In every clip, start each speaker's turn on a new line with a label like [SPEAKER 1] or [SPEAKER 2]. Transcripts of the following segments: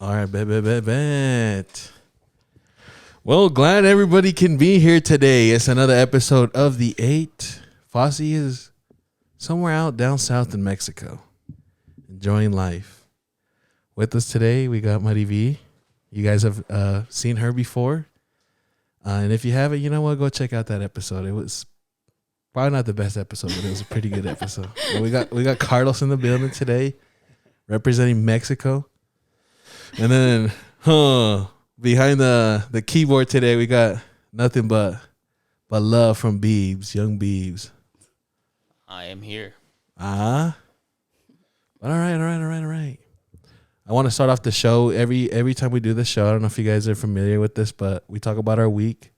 [SPEAKER 1] All right, bet. Well, glad everybody can be here today. It's another episode of The 8. Fossie is somewhere out down south in Mexico, enjoying life. With us today, we got Marivi. You guys have seen her before. And if you haven't, you know what? Go check out that episode. It was probably not the best episode, but it was a pretty good episode. And we got Carlos in the building today, representing Mexico. And then, behind the keyboard today, we got nothing but love from Beebs, young Beebs.
[SPEAKER 2] I am here.
[SPEAKER 1] All right. I want to start off the show every time we do the show. I don't know if you guys are familiar with this, but we talk about our week.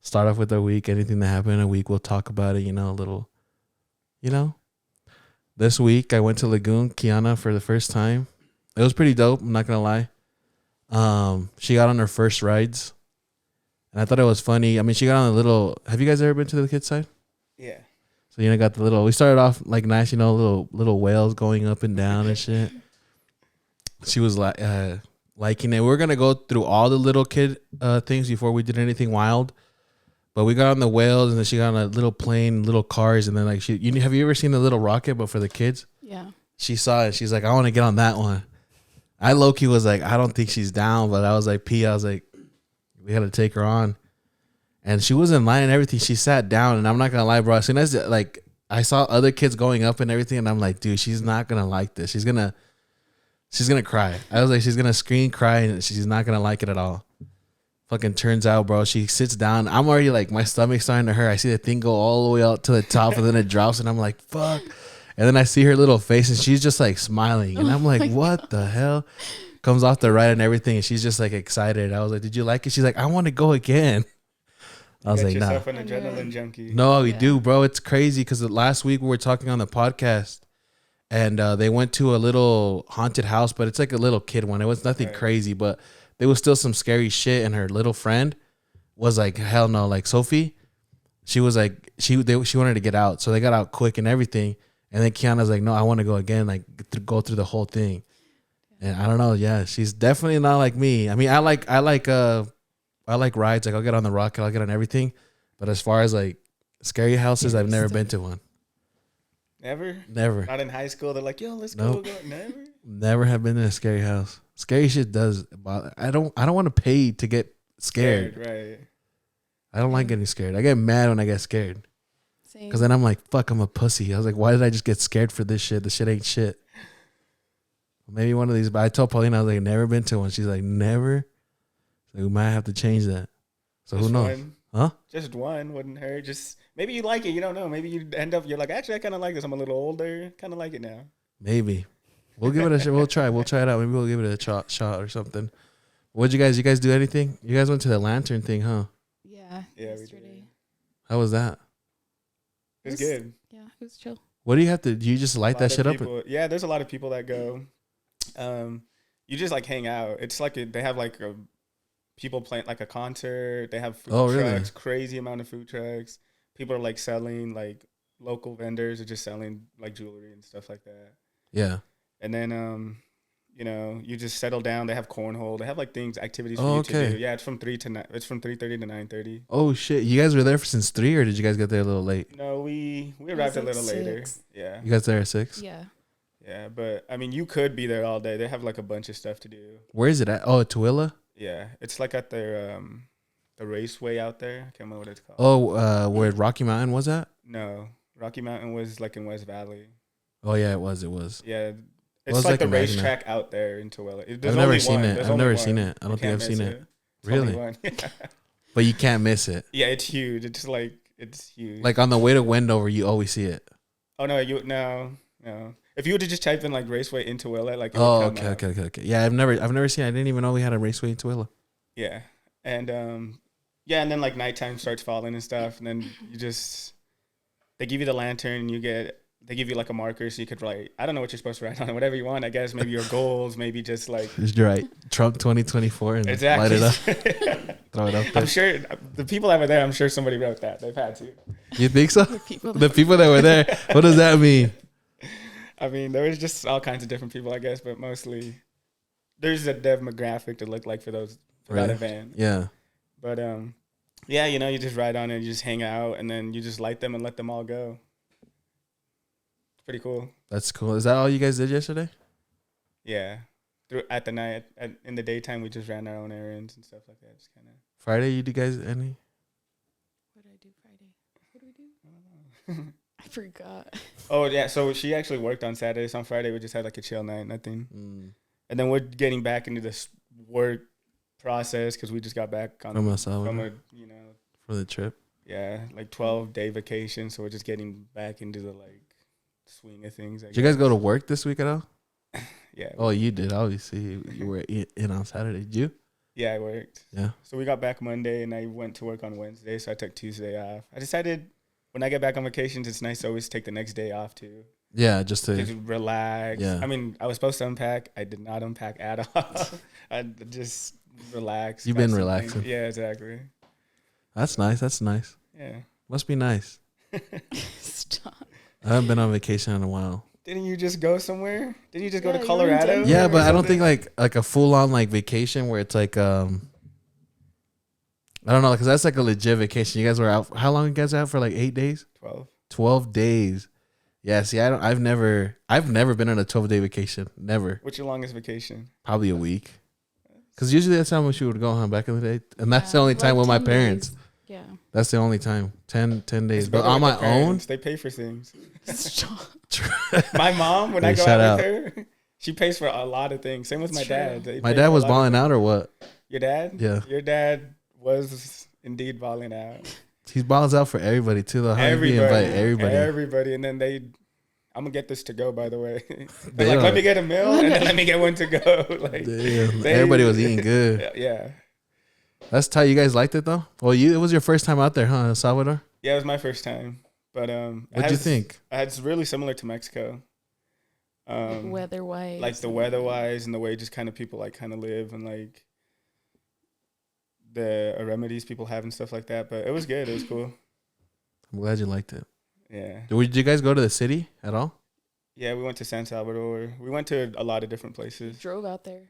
[SPEAKER 1] Start off with our week. Anything that happened in a week, we'll talk about it. A little. This week I went to Lagoon, Kiana, for the first time. It was pretty dope. I'm not gonna lie. She got on her first rides, and I thought it was funny. I mean, she got on a little. Have you guys ever been to the kids side?
[SPEAKER 3] Yeah.
[SPEAKER 1] So got the little. We started off like nice, little whales going up and down and shit. She was liking it. We're gonna go through all the little kid things before we did anything wild. But we got on the whales, and then she got on a little plane, little cars, and then like have you ever seen the little rocket, but for the kids?
[SPEAKER 4] Yeah.
[SPEAKER 1] She saw it. She's like, I want to get on that one. I low-key was like, I don't think she's down, but I was like, I was like, we got to take her on. And she was in line and everything. She sat down, and I'm not going to lie, bro. As soon as, like, I saw other kids going up and everything, and I'm like, dude, she's not going to like this. She's going to cry. I was like, she's going to scream, cry, and she's not going to like it at all. Fucking turns out, bro, she sits down. I'm already like, my stomach's starting to hurt. I see the thing go all the way out to the top, and then it drops, and I'm like, fuck. And then I see her little face, and she's just like smiling. And I'm like, what the hell? Comes off the ride and everything, and she's just like excited. I was like, did you like it? She's like, I want to go again. I was like, nah.
[SPEAKER 3] Yourself an adrenaline junkie.
[SPEAKER 1] No, we do, bro. It's crazy because last week we were talking on the podcast, and they went to a little haunted house, but it's like a little kid one. It was nothing crazy, but there was still some scary shit. And her little friend was like, hell no. Like Sophie, she was like, she wanted to get out, so they got out quick and everything. And then Kiana's like, no, I want to go again, like go through the whole thing. And I don't know, yeah, she's definitely not like me. I mean, I like rides. Like I'll get on the rocket, I'll get on everything. But as far as like scary houses, I've never been to one.
[SPEAKER 3] Never?
[SPEAKER 1] Never.
[SPEAKER 3] Not in high school. They're like, yo, let's
[SPEAKER 1] Nope.
[SPEAKER 3] go. Never?
[SPEAKER 1] Never have been in a scary house. Scary shit does bother. I don't want to pay to get scared.
[SPEAKER 3] Right.
[SPEAKER 1] I don't like getting scared. I get mad when I get scared.
[SPEAKER 4] Same.
[SPEAKER 1] Because then I'm like, fuck, I'm a pussy. I was like, why did I just get scared for this shit? This shit ain't shit. Maybe one of these, but I told Paulina, I was like, never been to one. She's like, never? So we might have to change that. So
[SPEAKER 3] Just
[SPEAKER 1] who knows?
[SPEAKER 3] one.
[SPEAKER 1] Huh?
[SPEAKER 3] Just one wouldn't hurt. Just maybe you like it. You don't know. Maybe you end up, you're like, actually, I kind of like this. I'm a little older. Kind of like it now.
[SPEAKER 1] Maybe. We'll give it a shot. We'll try it out. Maybe we'll give it a shot or something. What'd you guys do anything? You guys went to the lantern thing, huh?
[SPEAKER 4] Yeah.
[SPEAKER 3] Yeah, we
[SPEAKER 4] Yesterday.
[SPEAKER 3] did.
[SPEAKER 1] How was that?
[SPEAKER 3] It's good.
[SPEAKER 4] Yeah, it was chill.
[SPEAKER 1] What do you have to do? You just light that shit up?
[SPEAKER 3] Yeah, there's a lot of people that go. You just like hang out. It's like they have like people playing like a concert. They have food trucks,
[SPEAKER 1] really?
[SPEAKER 3] Crazy amount of food trucks. People are like selling, like local vendors are just selling like jewelry and stuff like that.
[SPEAKER 1] Yeah.
[SPEAKER 3] And then you just settle down. They have cornhole. They have like activities for you to do. Yeah, it's from 3:30 to 9:30.
[SPEAKER 1] Oh shit! You guys were there since 3, or did you guys get there a little late?
[SPEAKER 3] No, we arrived a
[SPEAKER 4] like
[SPEAKER 3] little later.
[SPEAKER 4] 6.
[SPEAKER 3] Yeah.
[SPEAKER 1] You guys there at 6?
[SPEAKER 4] Yeah.
[SPEAKER 3] Yeah, but I mean, you could be there all day. They have like a bunch of stuff to do.
[SPEAKER 1] Where is it at? Oh, at Tooele?
[SPEAKER 3] Yeah, it's like at their the raceway out there. I can't remember what it's called.
[SPEAKER 1] Oh, where Rocky Mountain was at?
[SPEAKER 3] No, Rocky Mountain was like in West Valley.
[SPEAKER 1] Oh yeah, it was.
[SPEAKER 3] Yeah,
[SPEAKER 1] It was
[SPEAKER 3] it's like
[SPEAKER 1] like
[SPEAKER 3] the
[SPEAKER 1] Magna.
[SPEAKER 3] racetrack out there in Tooele.
[SPEAKER 1] I've never seen it. I don't think I've seen it.
[SPEAKER 3] There's only
[SPEAKER 1] Really?
[SPEAKER 3] one.
[SPEAKER 1] But you can't miss it.
[SPEAKER 3] Yeah, it's huge. It's huge.
[SPEAKER 1] Like on the way to Wendover, you always see it.
[SPEAKER 3] Oh no, no. If you were to just type in like raceway in Tooele, like it would
[SPEAKER 1] Oh,
[SPEAKER 3] come up.
[SPEAKER 1] okay. Yeah, I've never seen it. I didn't even know we had a raceway in Tooele.
[SPEAKER 3] Yeah, and and then like nighttime starts falling and stuff, and then they give you the lantern, and they give you like a marker so you could write. I don't know what you're supposed to write on it, whatever you want. I guess maybe your goals, maybe just like.
[SPEAKER 1] Just right, Trump 2024, and
[SPEAKER 3] exactly.
[SPEAKER 1] light it up, throw it up there.
[SPEAKER 3] I'm sure the people that were there. I'm sure somebody wrote that. They've had to.
[SPEAKER 1] You think so?
[SPEAKER 4] The
[SPEAKER 1] people that were there. What does that mean?
[SPEAKER 3] I mean, there was just all kinds of different people, I guess, but mostly there's a demographic to look like for those for that
[SPEAKER 1] Right.
[SPEAKER 3] event.
[SPEAKER 1] Yeah.
[SPEAKER 3] But yeah, you know, you just ride on it, you just hang out, and then you just light them and let them all go. It's pretty cool.
[SPEAKER 1] That's cool. Is that all you guys did yesterday?
[SPEAKER 3] Yeah. At the night, in the daytime, we just ran our own errands and stuff like that. Just kind of.
[SPEAKER 1] Friday, you guys any?
[SPEAKER 4] What did I do Friday? What did we do? I forgot.
[SPEAKER 3] Oh yeah, so she actually worked on Saturday. So on Friday, we just had like a chill night, nothing. And then we're getting back into this work process because we just got back on
[SPEAKER 1] From El Salvador?
[SPEAKER 3] from a, you know,
[SPEAKER 1] For the trip?
[SPEAKER 3] yeah, like 12-day vacation. So we're just getting back into the like swing of things.
[SPEAKER 1] Did you guys go to work this week at all?
[SPEAKER 3] Yeah.
[SPEAKER 1] Oh, you did. Obviously, you were in on Saturday. Did you?
[SPEAKER 3] Yeah, I worked.
[SPEAKER 1] Yeah.
[SPEAKER 3] So we got back Monday, and I went to work on Wednesday. So I took Tuesday off. I decided when I get back on vacations, it's nice to always take the next day off too.
[SPEAKER 1] Yeah, just
[SPEAKER 3] Just
[SPEAKER 1] to.
[SPEAKER 3] relax.
[SPEAKER 1] Yeah.
[SPEAKER 3] I mean, I was supposed to unpack. I did not unpack at all. I just relaxed.
[SPEAKER 1] You've
[SPEAKER 3] got
[SPEAKER 1] been
[SPEAKER 3] some
[SPEAKER 1] relaxing.
[SPEAKER 3] things. Yeah, exactly.
[SPEAKER 1] That's nice. That's nice.
[SPEAKER 3] Yeah.
[SPEAKER 1] Must be nice.
[SPEAKER 4] Stop.
[SPEAKER 1] I haven't been on vacation in a while.
[SPEAKER 3] Didn't you just go somewhere? Didn't you just go
[SPEAKER 4] Yeah,
[SPEAKER 3] to
[SPEAKER 4] you were in
[SPEAKER 3] Colorado?
[SPEAKER 4] Denver.
[SPEAKER 1] Yeah,
[SPEAKER 3] or
[SPEAKER 1] but I don't
[SPEAKER 3] something?
[SPEAKER 1] think like a full on like vacation where it's like I don't know, because that's like a legit vacation. You guys were out. How long you guys out for? Like 8 days?
[SPEAKER 3] 12.
[SPEAKER 1] 12 days. Yeah. See, I've never been on a 12-day vacation. Never.
[SPEAKER 3] What's your longest vacation?
[SPEAKER 1] Probably a week. Because usually that's how much you would go home back in the day, and that's the
[SPEAKER 4] Yeah,
[SPEAKER 1] only
[SPEAKER 4] like
[SPEAKER 1] time with my
[SPEAKER 4] 10
[SPEAKER 1] parents.
[SPEAKER 4] days. Yeah.
[SPEAKER 1] That's the only time. 10 days.
[SPEAKER 3] It's
[SPEAKER 1] But
[SPEAKER 3] better
[SPEAKER 1] on
[SPEAKER 3] with
[SPEAKER 1] my
[SPEAKER 3] the
[SPEAKER 1] own.
[SPEAKER 3] parents. They pay for things.
[SPEAKER 4] Stop.
[SPEAKER 3] My mom, when
[SPEAKER 1] Hey,
[SPEAKER 3] I go
[SPEAKER 1] shout
[SPEAKER 3] out
[SPEAKER 1] out.
[SPEAKER 3] with her, she pays for a lot of things. Same with my
[SPEAKER 4] It's true.
[SPEAKER 3] dad. They
[SPEAKER 1] My
[SPEAKER 3] pay
[SPEAKER 1] dad
[SPEAKER 3] for a
[SPEAKER 1] was
[SPEAKER 3] lot of
[SPEAKER 1] balling
[SPEAKER 3] things.
[SPEAKER 1] out or what?
[SPEAKER 3] Your dad?
[SPEAKER 1] Yeah.
[SPEAKER 3] Your dad was indeed balling out.
[SPEAKER 1] He balls out for everybody too. Though. How do you invite everybody?
[SPEAKER 3] Everybody. And then I'm going to get this to go, by the way.
[SPEAKER 1] They
[SPEAKER 3] They're like,
[SPEAKER 1] don't-
[SPEAKER 3] let me get a meal and then let me get one to go. Like,
[SPEAKER 1] Damn,
[SPEAKER 3] they-
[SPEAKER 1] everybody was eating good.
[SPEAKER 3] Yeah.
[SPEAKER 1] That's tight. You guys liked it though? Well, it was your first time out there, huh, El Salvador?
[SPEAKER 3] Yeah, it was my first time. But
[SPEAKER 1] What'd you think?
[SPEAKER 3] It's really similar to Mexico.
[SPEAKER 4] Like weather-wise.
[SPEAKER 3] Like the weather-wise and the way just kind of people like kind of live and like the remedies people have and stuff like that. But it was good. It was cool.
[SPEAKER 1] I'm glad you liked it.
[SPEAKER 3] Yeah.
[SPEAKER 1] Did you guys go to the city at all?
[SPEAKER 3] Yeah, we went to San Salvador. We went to a lot of different places.
[SPEAKER 4] Drove out there.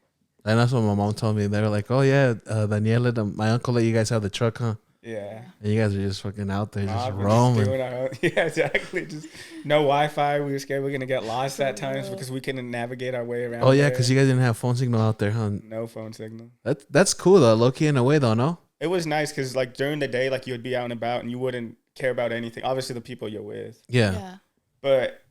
[SPEAKER 1] And that's what my mom told me. They were like, "Oh yeah, Daniela, my uncle let you guys have the truck, huh?"
[SPEAKER 3] Yeah.
[SPEAKER 1] And you guys are just fucking out there, just
[SPEAKER 3] We're
[SPEAKER 1] roaming.
[SPEAKER 3] doing our own- yeah, exactly. Just no Wi-Fi. We were scared we are gonna get lost at times because we couldn't navigate our way around.
[SPEAKER 1] Oh yeah,
[SPEAKER 3] there.
[SPEAKER 1] because you guys didn't have phone signal out there, huh?
[SPEAKER 3] No phone signal.
[SPEAKER 1] That's cool though, low key in a way though, no?
[SPEAKER 3] It was nice because like during the day, like you would be out and about and you wouldn't care about anything. Obviously, the people you're with,
[SPEAKER 1] Yeah.
[SPEAKER 3] but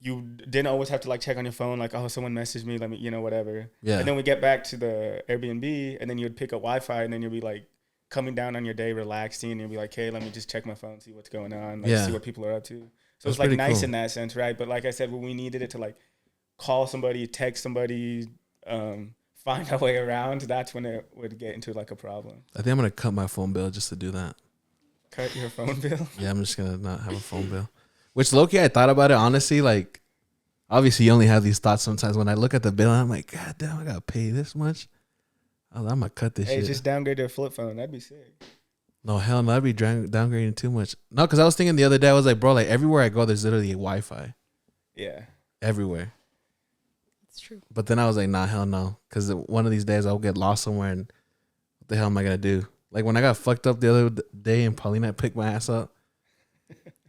[SPEAKER 3] you didn't always have to like check on your phone. Like, oh, someone messaged me. Let me, whatever.
[SPEAKER 1] Yeah.
[SPEAKER 3] And then we get back to the Airbnb, and then you would pick up Wi-Fi, and then you'll be like coming down on your day, relaxing, and you'll be like, hey, let me just check my phone, see what's going on, like
[SPEAKER 1] Yeah.
[SPEAKER 3] see what people are up to. So
[SPEAKER 1] That's
[SPEAKER 3] it's like
[SPEAKER 1] pretty
[SPEAKER 3] nice
[SPEAKER 1] cool.
[SPEAKER 3] in that sense, right? But like I said, when we needed it to like call somebody, text somebody, find our way around, that's when it would get into like a problem.
[SPEAKER 1] I think I'm gonna cut my phone bill just to do that.
[SPEAKER 3] Cut your phone bill.
[SPEAKER 1] Yeah, I'm just gonna not have a phone bill. Which low key, I thought about it honestly. Like, obviously, you only have these thoughts sometimes. When I look at the bill, I'm like, God damn, I gotta pay this much. I'm gonna cut this
[SPEAKER 3] Hey,
[SPEAKER 1] shit.
[SPEAKER 3] just downgrade to a flip phone. That'd be sick.
[SPEAKER 1] No, hell no, I'd be downgrading too much. No, because I was thinking the other day, I was like, bro, like everywhere I go, there's literally Wi-Fi
[SPEAKER 3] Yeah.
[SPEAKER 1] everywhere.
[SPEAKER 4] That's true.
[SPEAKER 1] But then I was like, nah, hell no, because one of these days I'll get lost somewhere, and what the hell am I gonna do? Like when I got fucked up the other day, and Paulina picked my ass up,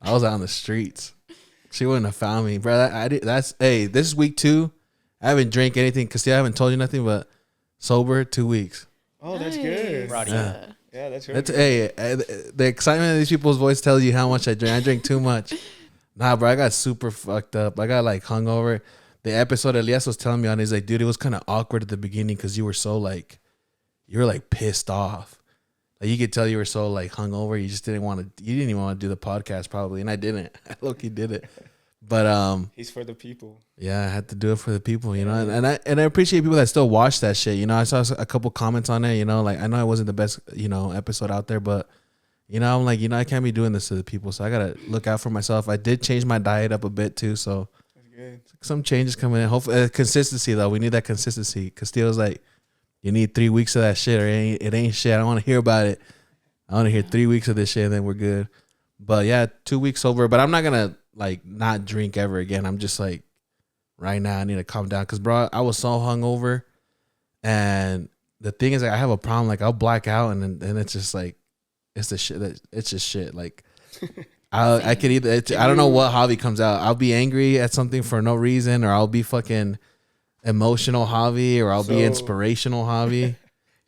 [SPEAKER 1] I was out on the streets. She wouldn't have found me, bro. This is week 2. I haven't drank anything because I haven't told you nothing, but sober 2 weeks.
[SPEAKER 3] Oh, that's
[SPEAKER 4] Nice.
[SPEAKER 3] good.
[SPEAKER 2] Roddy.
[SPEAKER 1] Yeah.
[SPEAKER 3] Yeah, that's really
[SPEAKER 1] That's
[SPEAKER 3] good.
[SPEAKER 1] the excitement of these people's voice tells you how much I drink. I drink too much. Nah, bro, I got super fucked up. I got like hungover. The episode Elias was telling me on, he's like, dude, it was kind of awkward at the beginning because you were pissed off. Like you could tell you were so like hungover. You just didn't want to. You didn't even want to do the podcast probably, and I didn't. I low-key did it, but
[SPEAKER 3] He's for the people.
[SPEAKER 1] yeah, I had to do it for the people, you know, and I appreciate people that still watch that shit. You know, I saw a couple comments on it. You know, like I know it wasn't the best, episode out there, but you know, I'm like, I can't be doing this to the people, so I gotta look out for myself. I did change my diet up a bit too, so
[SPEAKER 3] That's good.
[SPEAKER 1] some changes coming in. Hopefully, consistency though. We need that consistency. Castillo's like, you need 3 weeks of that shit, or it ain't shit. I don't want to hear about it. I want to hear 3 weeks of this shit, and then we're good. But yeah, 2 weeks sober. But I'm not gonna like not drink ever again. I'm just like, right now I need to calm down because bro, I was so hungover, And the thing is, like, I have a problem. Like, I'll black out, and then it's just like, it's the shit. It's just shit. Like, I could either. I don't know what Javi comes out. I'll be angry at something for no reason, or I'll be fucking emotional Javi, or I'll be inspirational Javi.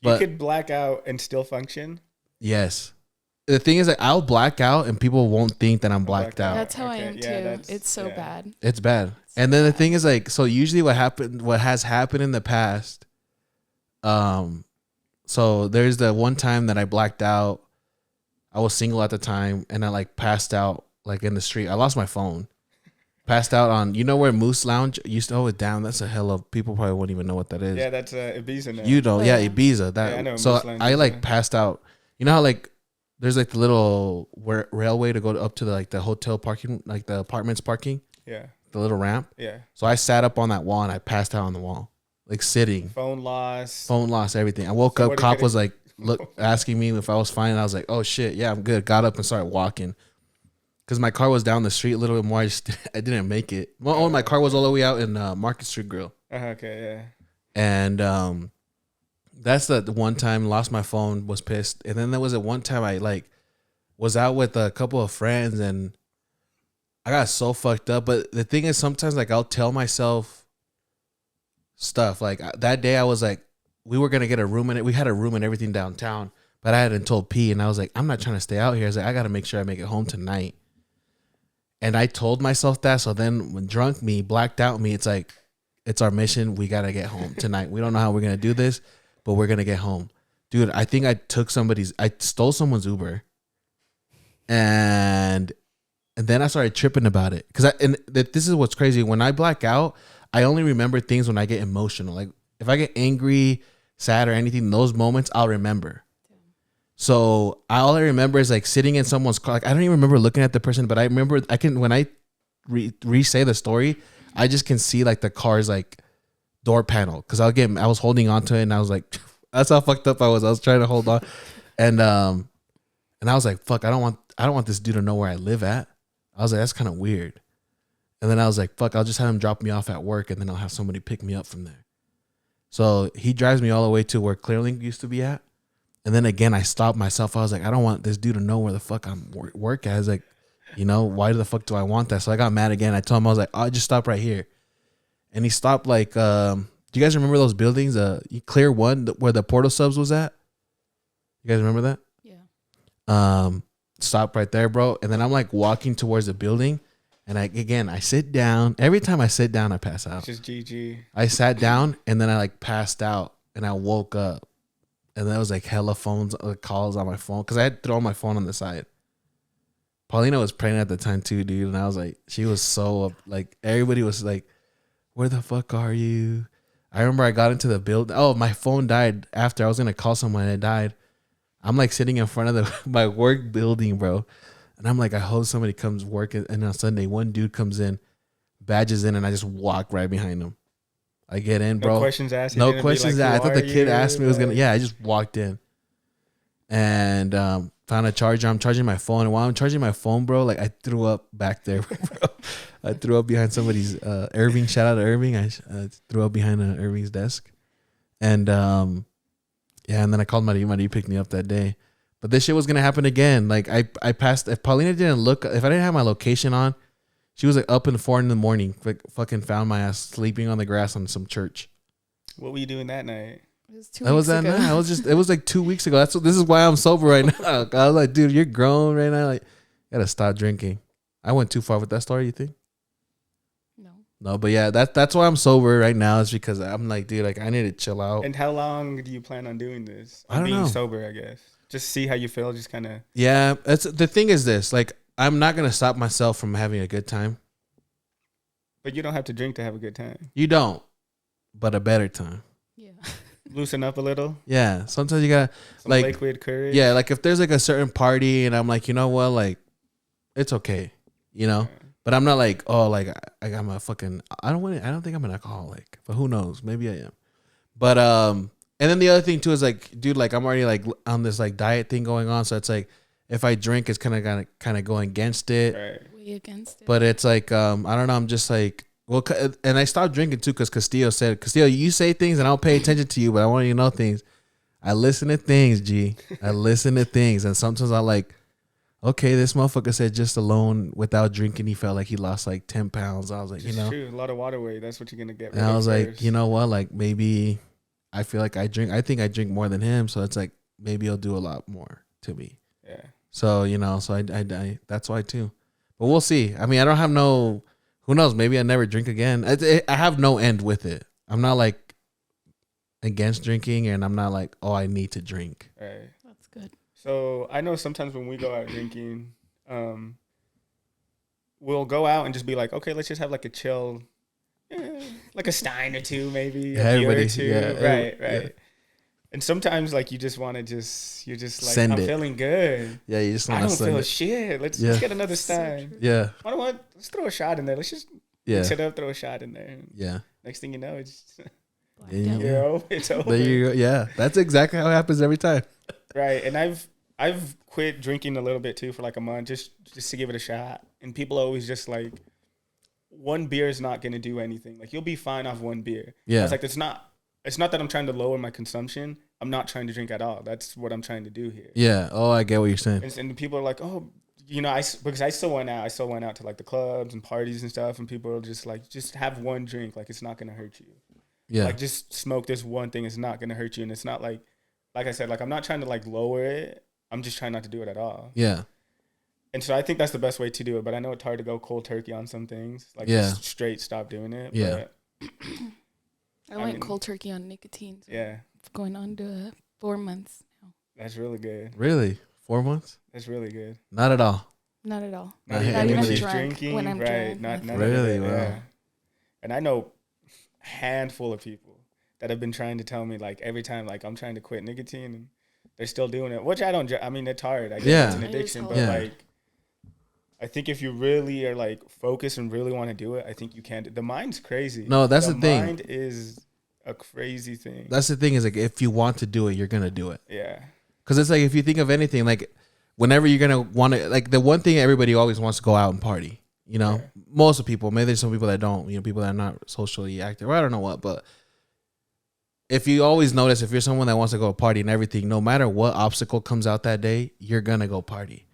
[SPEAKER 3] You could black out and still function.
[SPEAKER 1] Yes. The thing is, like, I'll black out and people won't think that I'm blacked out.
[SPEAKER 4] That's how I am too. It's so bad.
[SPEAKER 1] It's bad. And then the thing is, like, so usually what has happened in the past, so there's the one time that I blacked out. I was single at the time, and I like passed out like in the street. I lost my phone. Passed out on, you know where Moose Lounge used to always down. That's a hell of, people probably wouldn't even know what that is.
[SPEAKER 3] Yeah, that's Ibiza now.
[SPEAKER 1] You know, yeah, Ibiza. That.
[SPEAKER 3] Yeah, I know
[SPEAKER 1] so
[SPEAKER 3] Moose Lounge
[SPEAKER 1] I like
[SPEAKER 3] is,
[SPEAKER 1] passed out. You know how like there's like the little railway to go up to the hotel parking, like the apartments parking.
[SPEAKER 3] Yeah.
[SPEAKER 1] The little ramp.
[SPEAKER 3] Yeah.
[SPEAKER 1] So I sat up on that wall and I passed out on the wall, like sitting.
[SPEAKER 3] Phone lost.
[SPEAKER 1] Everything. I woke up. Cop was like, asking me if I was fine. And I was like, oh shit, yeah, I'm good. Got up and started walking. Because my car was down the street a little bit more. I didn't make it. Well, my car was all the way out in Market Street Grill.
[SPEAKER 3] Okay, yeah.
[SPEAKER 1] And that's the one time lost my phone, was pissed. And then there was a one time I like was out with a couple of friends and I got so fucked up. But the thing is, sometimes like I'll tell myself stuff. Like that day I was like, we were gonna get a room in it. We had a room and everything downtown, but I hadn't told P, and I was like, I'm not trying to stay out here. I was like, I gotta make sure I make it home tonight. And I told myself that. So then when drunk me, blacked out me, it's like, it's our mission. We got to get home tonight. We don't know how we're going to do this, but we're going to get home. Dude, I think I stole someone's Uber. And then I started tripping about it. This is what's crazy. When I black out, I only remember things when I get emotional. Like if I get angry, sad or anything, those moments I'll remember. So all I remember is like sitting in someone's car. Like I don't even remember looking at the person, but I remember when I re-say the story, I just can see like the car's like door panel. Cause I was holding on to it and I was like, that's how fucked up I was. I was trying to hold on. And I was like, fuck, I don't want this dude to know where I live at. I was like, that's kind of weird. And then I was like, fuck, I'll just have him drop me off at work and then I'll have somebody pick me up from there. So he drives me all the way to where Clearlink used to be at. And then again, I stopped myself. I was like, I don't want this dude to know where the fuck I'm work at. I was like, why the fuck do I want that? So I got mad again. I told him, I was like, I'll just stop right here. And he stopped like, do you guys remember those buildings? Clear One, where the Portal Subs was at? You guys remember that?
[SPEAKER 4] Yeah.
[SPEAKER 1] Stopped right there, bro. And then I'm like walking towards the building. And I sit down. Every time I sit down, I pass out.
[SPEAKER 3] It's just GG.
[SPEAKER 1] I sat down and then I like passed out and I woke up. And there was like hella calls on my phone because I had thrown my phone on the side. Paulina was pregnant at the time too, dude. And I was like, she was so like, everybody was like, where the fuck are you? I remember I got into the building. Oh, my phone died after I was going to call someone and it died. I'm like sitting in front of my work building, bro. And I'm like, I hope somebody comes work. And on Sunday, one dude comes in, badges in, and I just walk right behind him. I get in, bro.
[SPEAKER 3] No questions asked.
[SPEAKER 1] No questions asked. I thought the kid asked me was gonna. Yeah, I just walked in, and found a charger. I'm charging my phone, and while I'm charging my phone, bro, like I threw up back there, bro. I threw up behind somebody's Irving. Shout out to Irving. I threw up behind Irving's desk, and and then I called Marivi. Marivi picked me up that day, but this shit was gonna happen again. Like I passed. If Paulina didn't look, if I didn't have my location on. She was like up in 4 a.m, like fucking found my ass sleeping on the grass on some church.
[SPEAKER 3] What were you doing that night?
[SPEAKER 4] It was 2 weeks ago.
[SPEAKER 1] Night. It was like 2 weeks ago. This is why I'm sober right now. I was like, dude, you're grown right now. Like, you gotta stop drinking. I went too far with that story, you think? No, but yeah, that's why I'm sober right now. Is because I'm like, dude, like I need to chill out.
[SPEAKER 3] And how long do you plan on doing this?
[SPEAKER 1] I don't
[SPEAKER 3] being
[SPEAKER 1] know.
[SPEAKER 3] Sober, I guess. Just see how you feel. Just kind of.
[SPEAKER 1] Yeah, the thing is this. Like, I'm not gonna stop myself from having a good time.
[SPEAKER 3] But you don't have to drink to have a good time.
[SPEAKER 1] You don't, but a better time.
[SPEAKER 4] Yeah.
[SPEAKER 3] Loosen up a little.
[SPEAKER 1] Yeah, sometimes you gotta
[SPEAKER 3] Some
[SPEAKER 1] like
[SPEAKER 3] liquid courage.
[SPEAKER 1] Yeah, like if there's like a certain party and I'm like, you know what, like it's okay,
[SPEAKER 3] Yeah.
[SPEAKER 1] But I'm not like, oh, like I'm a fucking. I don't think I'm an alcoholic, but who knows? Maybe I am. But and then the other thing too is like, dude, like I'm already like on this like diet thing going on, so it's like if I drink, it's kind of going against it.
[SPEAKER 3] Right.
[SPEAKER 4] Way against it.
[SPEAKER 1] But it's like I don't know. I'm just like Well, and I stopped drinking too because Castillo said, Castillo, you say things and I don't pay attention to you, but I want you to know things. I listen to things, G. I listen to things. And sometimes I like, okay, this motherfucker said just alone without drinking, he felt like he lost like 10 pounds. I was like,
[SPEAKER 3] It's true. A lot of water weight. That's what you're going to get.
[SPEAKER 1] And I was like, you know what? Like maybe I feel like I think I drink more than him. So it's like, maybe he'll do a lot more to me.
[SPEAKER 3] Yeah.
[SPEAKER 1] So, so I that's why too. But we'll see. I mean, I don't have who knows? Maybe I never drink again. I have no end with it. I'm not like against drinking, and I'm not like, oh, I need to drink.
[SPEAKER 3] Right.
[SPEAKER 4] That's good.
[SPEAKER 3] So I know sometimes when we go out drinking, we'll go out and just be like, okay, let's just have like a chill, like a stein or two, maybe a beer or two.
[SPEAKER 1] Yeah,
[SPEAKER 3] right.
[SPEAKER 1] Yeah.
[SPEAKER 3] And sometimes like you just want to you're just like,
[SPEAKER 1] Send
[SPEAKER 3] I'm
[SPEAKER 1] it.
[SPEAKER 3] feeling good.
[SPEAKER 1] Yeah, you just
[SPEAKER 3] I
[SPEAKER 1] want to
[SPEAKER 3] don't feel
[SPEAKER 1] it.
[SPEAKER 3] shit. Let's get another stein.
[SPEAKER 1] Yeah.
[SPEAKER 3] I don't want. Let's throw a shot in there. Let's just mix it up, throw a shot in there.
[SPEAKER 1] Yeah.
[SPEAKER 3] Next thing you know, it's it's over.
[SPEAKER 1] There you go. Yeah, that's exactly how it happens every time.
[SPEAKER 3] Right, and I've quit drinking a little bit too for like a month just to give it a shot. And people are always just like, one beer is not gonna do anything. Like you'll be fine off one beer.
[SPEAKER 1] Yeah,
[SPEAKER 3] I was like, it's not that I'm trying to lower my consumption. I'm not trying to drink at all. That's what I'm trying to do here.
[SPEAKER 1] Yeah. Oh, I get what you're saying.
[SPEAKER 3] And people are like, oh, because I still went out. I still went out to like the clubs and parties and stuff. And people are just like, just have one drink. Like it's not gonna hurt you.
[SPEAKER 1] Yeah.
[SPEAKER 3] Like just smoke this one thing. It's not gonna hurt you. And it's not like I said, like I'm not trying to like lower it. I'm just trying not to do it at all.
[SPEAKER 1] Yeah.
[SPEAKER 3] And so I think that's the best way to do it. But I know it's hard to go cold turkey on some things. Like just straight stop doing it.
[SPEAKER 1] Yeah.
[SPEAKER 3] But,
[SPEAKER 4] I went cold turkey on nicotine. So
[SPEAKER 3] yeah.
[SPEAKER 4] it's going on to 4 months now.
[SPEAKER 3] That's really good.
[SPEAKER 1] Really? 4 months?
[SPEAKER 3] That's really good.
[SPEAKER 1] Not at all.
[SPEAKER 4] Not at all.
[SPEAKER 1] Not
[SPEAKER 3] even
[SPEAKER 1] really
[SPEAKER 3] drinking.
[SPEAKER 4] When I'm
[SPEAKER 3] right.
[SPEAKER 4] drunk.
[SPEAKER 3] Not
[SPEAKER 1] really. Wow.
[SPEAKER 3] Yeah. And I know a handful of people that have been trying to tell me like every time like I'm trying to quit nicotine and they're still doing it, which I don't. I mean, it's hard. I guess it's an addiction, but like I think if you really are like focused and really want to do it, I think you can. The mind's crazy.
[SPEAKER 1] No, that's the thing.
[SPEAKER 3] The mind is a crazy thing.
[SPEAKER 1] That's the thing is like if you want to do it, you're gonna do it.
[SPEAKER 3] Yeah.
[SPEAKER 1] Because it's like if you think of anything, like whenever you're gonna want to, like the one thing everybody always wants to go out and party. Most of people. Maybe there's some people that don't. People that are not socially active. Or I don't know what, but if you always notice, if you're someone that wants to go party and everything, no matter what obstacle comes out that day, you're gonna go party.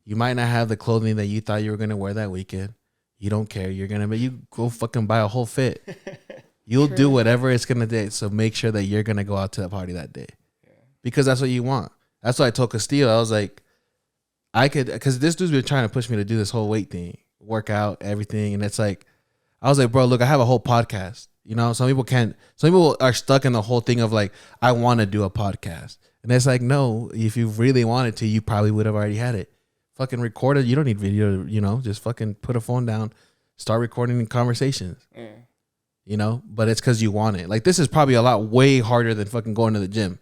[SPEAKER 1] You might not have the clothing that you thought you were gonna wear that weekend. You don't care. You're gonna, but you go fucking buy a whole fit. You'll do whatever it's gonna do. So make sure that you're gonna go out to the party that day, because that's what you want. That's what I told Castillo. I was like, because this dude's been trying to push me to do this whole weight thing, work out, everything, and it's like, I was like, bro, look, I have a whole podcast. Some people can't. Some people are stuck in the whole thing of like, I want to do a podcast, and it's like, no, if you really wanted to, you probably would have already had it. Fucking record it. You don't need video. Just fucking put a phone down, start recording conversations. But it's because you want it. Like this is probably a lot way harder than fucking going to the gym.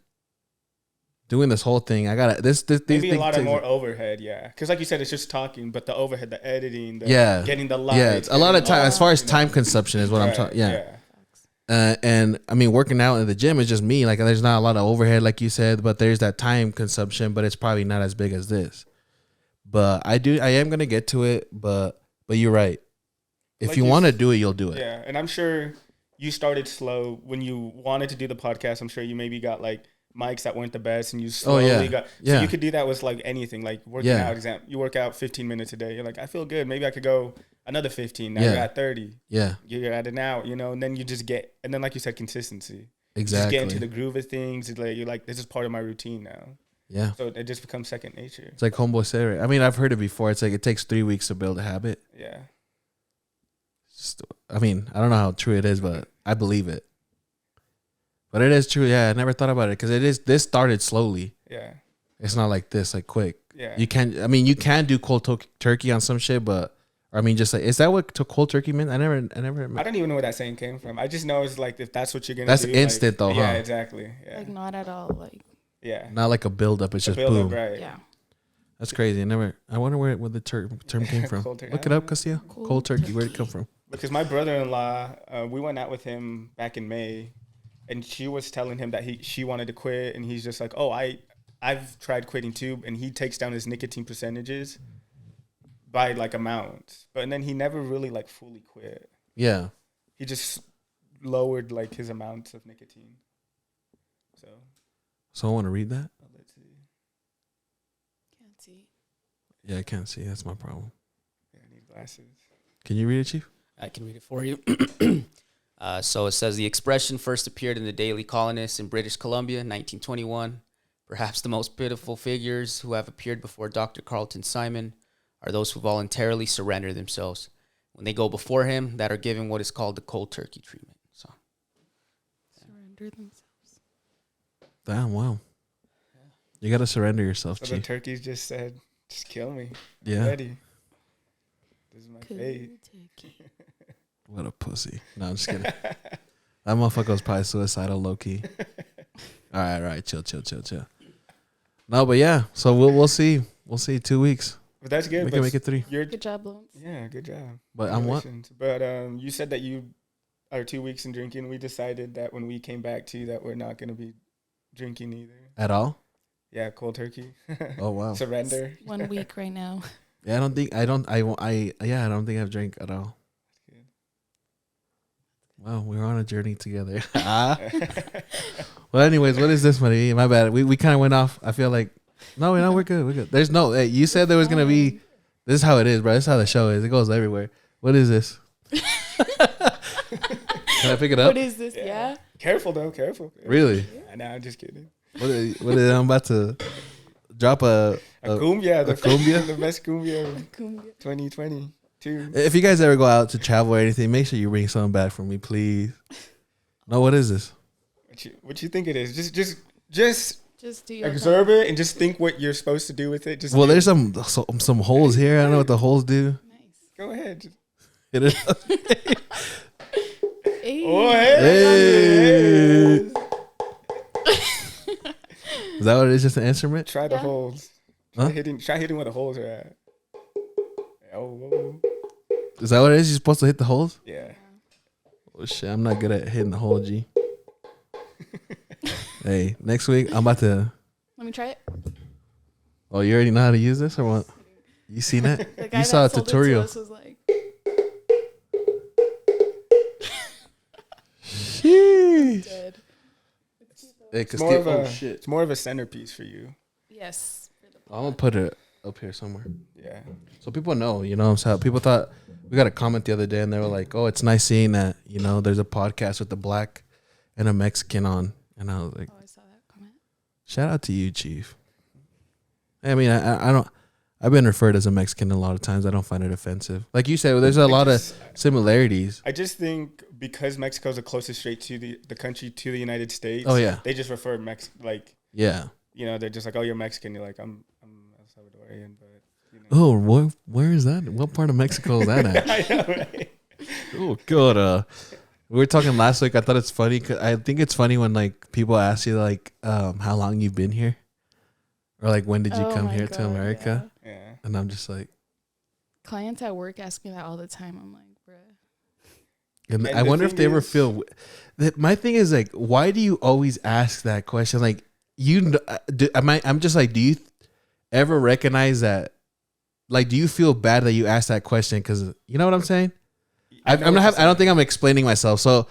[SPEAKER 1] Doing this whole thing, I gotta this
[SPEAKER 3] maybe a lot of more overhead, because like you said, it's just talking, but the overhead, the editing, getting the lights,
[SPEAKER 1] it's a lot of time as far as time consumption is what I'm talking. And I mean, working out in the gym is just me. Like, there's not a lot of overhead, like you said, but there's that time consumption. But it's probably not as big as this. But I am gonna get to it. But you're right. If like you want to do it, you'll do it.
[SPEAKER 3] Yeah, and I'm sure you started slow when you wanted to do the podcast. I'm sure you maybe got like mics that weren't the best, and you slowly got. So you could do that with like anything, like working out. You work out 15 minutes a day. You're like, I feel good. Maybe I could go another 15. Now you're at 30.
[SPEAKER 1] Yeah,
[SPEAKER 3] you're at an hour. And then you just get, and then like you said, consistency.
[SPEAKER 1] Exactly.
[SPEAKER 3] Just get into the groove of things. You're like, this is part of my routine now.
[SPEAKER 1] Yeah.
[SPEAKER 3] So it just becomes second nature.
[SPEAKER 1] It's like homeboy said. I mean, I've heard it before. It's like it takes 3 weeks to build a habit.
[SPEAKER 3] Yeah.
[SPEAKER 1] I mean, I don't know how true it is, but I believe it. But it is true. Yeah, I never thought about it because this started slowly.
[SPEAKER 3] Yeah.
[SPEAKER 1] It's not like this, like quick.
[SPEAKER 3] Yeah.
[SPEAKER 1] You can do cold turkey on some shit, but I mean, just like, is that what cold turkey meant? I never.
[SPEAKER 3] I don't even know where that saying came from. I just know it's like if that's what you're gonna.
[SPEAKER 1] That's
[SPEAKER 3] do.
[SPEAKER 1] instant
[SPEAKER 3] like,
[SPEAKER 1] though, huh?
[SPEAKER 3] Yeah, exactly. Yeah.
[SPEAKER 4] Like not at all. Like.
[SPEAKER 3] Yeah.
[SPEAKER 1] Not like a build up. It's just
[SPEAKER 3] build-up,
[SPEAKER 1] boom.
[SPEAKER 3] Right.
[SPEAKER 4] Yeah.
[SPEAKER 1] That's crazy. I wonder where the term came from. Look it up, Castillo. Cold turkey. Where'd it come from?
[SPEAKER 3] Because my brother-in-law, we went out with him back in May, and she was telling him that she wanted to quit, and he's just like, oh, I've tried quitting too, and he takes down his nicotine percentages by like amounts, and then he never really like fully quit.
[SPEAKER 1] Yeah.
[SPEAKER 3] He just lowered like his amount of nicotine. So
[SPEAKER 1] I want to read that.
[SPEAKER 3] let's see.
[SPEAKER 4] Can't see.
[SPEAKER 1] Yeah, I can't see. That's my problem.
[SPEAKER 3] Yeah, I need glasses.
[SPEAKER 1] Can you read it, Chief?
[SPEAKER 2] I can read it for you. So it says the expression first appeared in the Daily Colonist in British Columbia, 1921. Perhaps the most pitiful figures who have appeared before Dr. Carlton Simon are those who voluntarily surrender themselves when they go before him that are given what is called the cold turkey treatment. So
[SPEAKER 4] Surrender themselves.
[SPEAKER 1] Damn, wow. You got to surrender yourself,
[SPEAKER 3] So the
[SPEAKER 1] Chief.
[SPEAKER 3] turkeys just said, "Just kill me. I'm
[SPEAKER 1] Yeah.
[SPEAKER 3] ready. This is my fate."
[SPEAKER 1] What a pussy. No, I'm just kidding. That motherfucker was probably suicidal, low-key. All right. Chill. No, but yeah. So we'll see. We'll see 2 weeks.
[SPEAKER 3] But that's good.
[SPEAKER 1] We can make it 3.
[SPEAKER 3] You're,
[SPEAKER 4] Good job, Lawrence.
[SPEAKER 3] yeah, good job.
[SPEAKER 1] But I'm what?
[SPEAKER 3] Congratulations. But you said that you are 2 weeks in drinking. We decided that when we came back to you that we're not going to be drinking either.
[SPEAKER 1] At all?
[SPEAKER 3] Yeah, cold turkey.
[SPEAKER 1] Oh, wow.
[SPEAKER 3] Surrender.
[SPEAKER 4] 1 week right now.
[SPEAKER 1] Yeah, I don't think I've drank at all.
[SPEAKER 3] Good.
[SPEAKER 1] Wow, we're on a journey together. Well, anyways, what is this, Marie? My bad. We kind of went off. I feel like, no, we're good. We're good. There's no, hey, you said there was going to be, this is how it is, bro. This is how the show is. It goes everywhere. What is this? Can I pick it up?
[SPEAKER 4] What is this? Yeah.
[SPEAKER 3] Careful, though. Careful.
[SPEAKER 1] Really?
[SPEAKER 3] Nah, I'm just kidding.
[SPEAKER 1] What is I'm about to drop a
[SPEAKER 3] cumbia.
[SPEAKER 1] a cumbia?
[SPEAKER 3] The best cumbia of 2022.
[SPEAKER 1] If you guys ever go out to travel or anything, make sure you bring something back for me, please. No, what is this?
[SPEAKER 3] What you think it is? Just
[SPEAKER 4] Just do your
[SPEAKER 3] observe it and just think what you're supposed to do with it. Just
[SPEAKER 1] Well, there's some holes here. I don't know what the holes do.
[SPEAKER 4] Nice.
[SPEAKER 3] go ahead.
[SPEAKER 1] Hit it.
[SPEAKER 4] Hey.
[SPEAKER 3] Oh,
[SPEAKER 1] Hey.
[SPEAKER 3] hey.
[SPEAKER 1] Is that what it is? Just an instrument?
[SPEAKER 3] Try the
[SPEAKER 4] Yeah.
[SPEAKER 3] holes.
[SPEAKER 1] Huh?
[SPEAKER 3] Try hitting where the holes are at. Oh, whoa.
[SPEAKER 1] Is that what it is? You're supposed to hit the holes?
[SPEAKER 3] Yeah.
[SPEAKER 1] Oh shit, I'm not good at hitting the hole, G. Hey, next week I'm about to.
[SPEAKER 4] Let me try it.
[SPEAKER 1] Oh, you already know how to use this or what? You seen it?
[SPEAKER 4] The guy
[SPEAKER 1] You saw a
[SPEAKER 4] that sold it to
[SPEAKER 1] tutorial.
[SPEAKER 4] us was like,
[SPEAKER 1] Sheesh.
[SPEAKER 4] dead.
[SPEAKER 1] Hey,
[SPEAKER 3] It's
[SPEAKER 1] 'cause
[SPEAKER 3] more of a
[SPEAKER 1] oh shit.
[SPEAKER 3] it's more of a centerpiece for you.
[SPEAKER 4] Yes.
[SPEAKER 1] I'm gonna put it up here somewhere.
[SPEAKER 3] Yeah.
[SPEAKER 1] So people know, you know what I'm saying? People thought, we got a comment the other day and they were like, oh, it's nice seeing that, you know, there's a podcast with a black and a Mexican on. And I was like,
[SPEAKER 4] Oh, I saw that comment.
[SPEAKER 1] shout out to you, Chief. I mean, I don't, I've been referred as a Mexican a lot of times. I don't find it offensive. Like you said, there's a lot of similarities.
[SPEAKER 3] I just think because Mexico's the closest straight to the country to the United States.
[SPEAKER 1] Oh, yeah.
[SPEAKER 3] They just refer like,
[SPEAKER 1] Yeah.
[SPEAKER 3] you know, they're just like, oh, you're Mexican. You're like, I'm Salvadorian, but you know.
[SPEAKER 1] Oh, where is that? What part of Mexico is that at?
[SPEAKER 3] I know, right?
[SPEAKER 1] Oh, God. We were talking last week. I thought it's funny. 'Cause I think it's funny when like people ask you like, how long you've been here, or like when did you
[SPEAKER 4] Oh
[SPEAKER 1] come
[SPEAKER 4] my
[SPEAKER 1] here to
[SPEAKER 4] God,
[SPEAKER 1] America?
[SPEAKER 4] yeah.
[SPEAKER 3] Yeah.
[SPEAKER 1] And I'm just like,
[SPEAKER 4] Clients at work ask me that all the time. I'm like, bruh.
[SPEAKER 1] and
[SPEAKER 3] And
[SPEAKER 1] I
[SPEAKER 3] the
[SPEAKER 1] wonder if
[SPEAKER 3] thing
[SPEAKER 1] they ever
[SPEAKER 3] is-
[SPEAKER 1] feel that. My thing is like, why do you always ask that question? Like, I'm just like, do you ever recognize that? Like, do you feel bad that you asked that question? Because you know what I'm saying. I don't think I'm explaining myself. So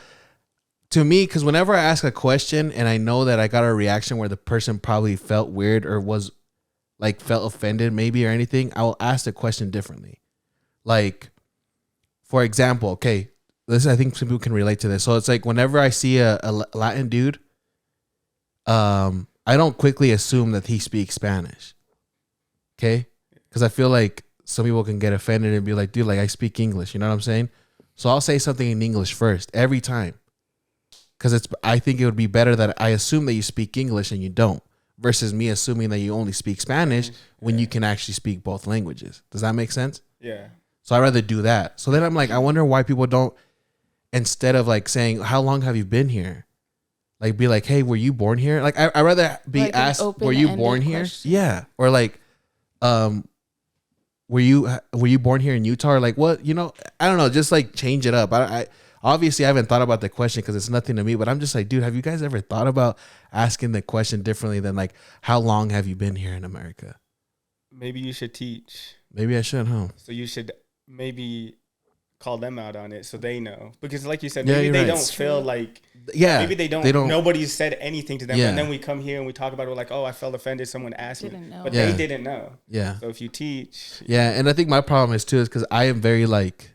[SPEAKER 1] to me, because whenever I ask a question and I know that I got a reaction where the person probably felt weird or was like felt offended maybe or anything, I will ask the question differently. Like, for example, okay, I think some people can relate to this. So it's like whenever I see a Latin dude, I don't quickly assume that he speaks Spanish. Okay? Because I feel like some people can get offended and be like, dude, like I speak English. You know what I'm saying? So I'll say something in English first every time. Because I think it would be better that I assume that you speak English and you don't, versus me assuming that you only speak Spanish when you can actually speak both languages. Does that make sense?
[SPEAKER 3] Yeah.
[SPEAKER 1] So I'd rather do that. So then I'm like, I wonder why people don't, instead of like saying, how long have you been here? Like be like, hey, were you born here? Like I'd rather be
[SPEAKER 4] Like an
[SPEAKER 1] asked, were you
[SPEAKER 4] open-ended
[SPEAKER 1] born here?
[SPEAKER 4] question.
[SPEAKER 1] Yeah. Or like, were you born here in Utah? Or like what, you know, I don't know, just like change it up. I obviously I haven't thought about the question because it's nothing to me, but I'm just like, dude, have you guys ever thought about asking the question differently than like, how long have you been here in America?
[SPEAKER 3] Maybe you should teach.
[SPEAKER 1] Maybe I should, huh?
[SPEAKER 3] So you should maybe call them out on it so they know. Because like you said,
[SPEAKER 1] Yeah,
[SPEAKER 3] maybe
[SPEAKER 1] you're
[SPEAKER 3] they
[SPEAKER 1] right.
[SPEAKER 3] don't
[SPEAKER 2] It's
[SPEAKER 3] feel
[SPEAKER 2] true.
[SPEAKER 3] like,
[SPEAKER 1] Yeah,
[SPEAKER 3] maybe they don't, nobody's said anything to them.
[SPEAKER 1] Yeah.
[SPEAKER 3] And then we come here and we talk about it, we're like, oh, I felt offended. Someone asked me.
[SPEAKER 4] Didn't know.
[SPEAKER 3] But
[SPEAKER 1] Yeah.
[SPEAKER 3] they didn't know.
[SPEAKER 1] Yeah.
[SPEAKER 3] So if you teach.
[SPEAKER 1] Yeah, and I think my problem is too is because I am very like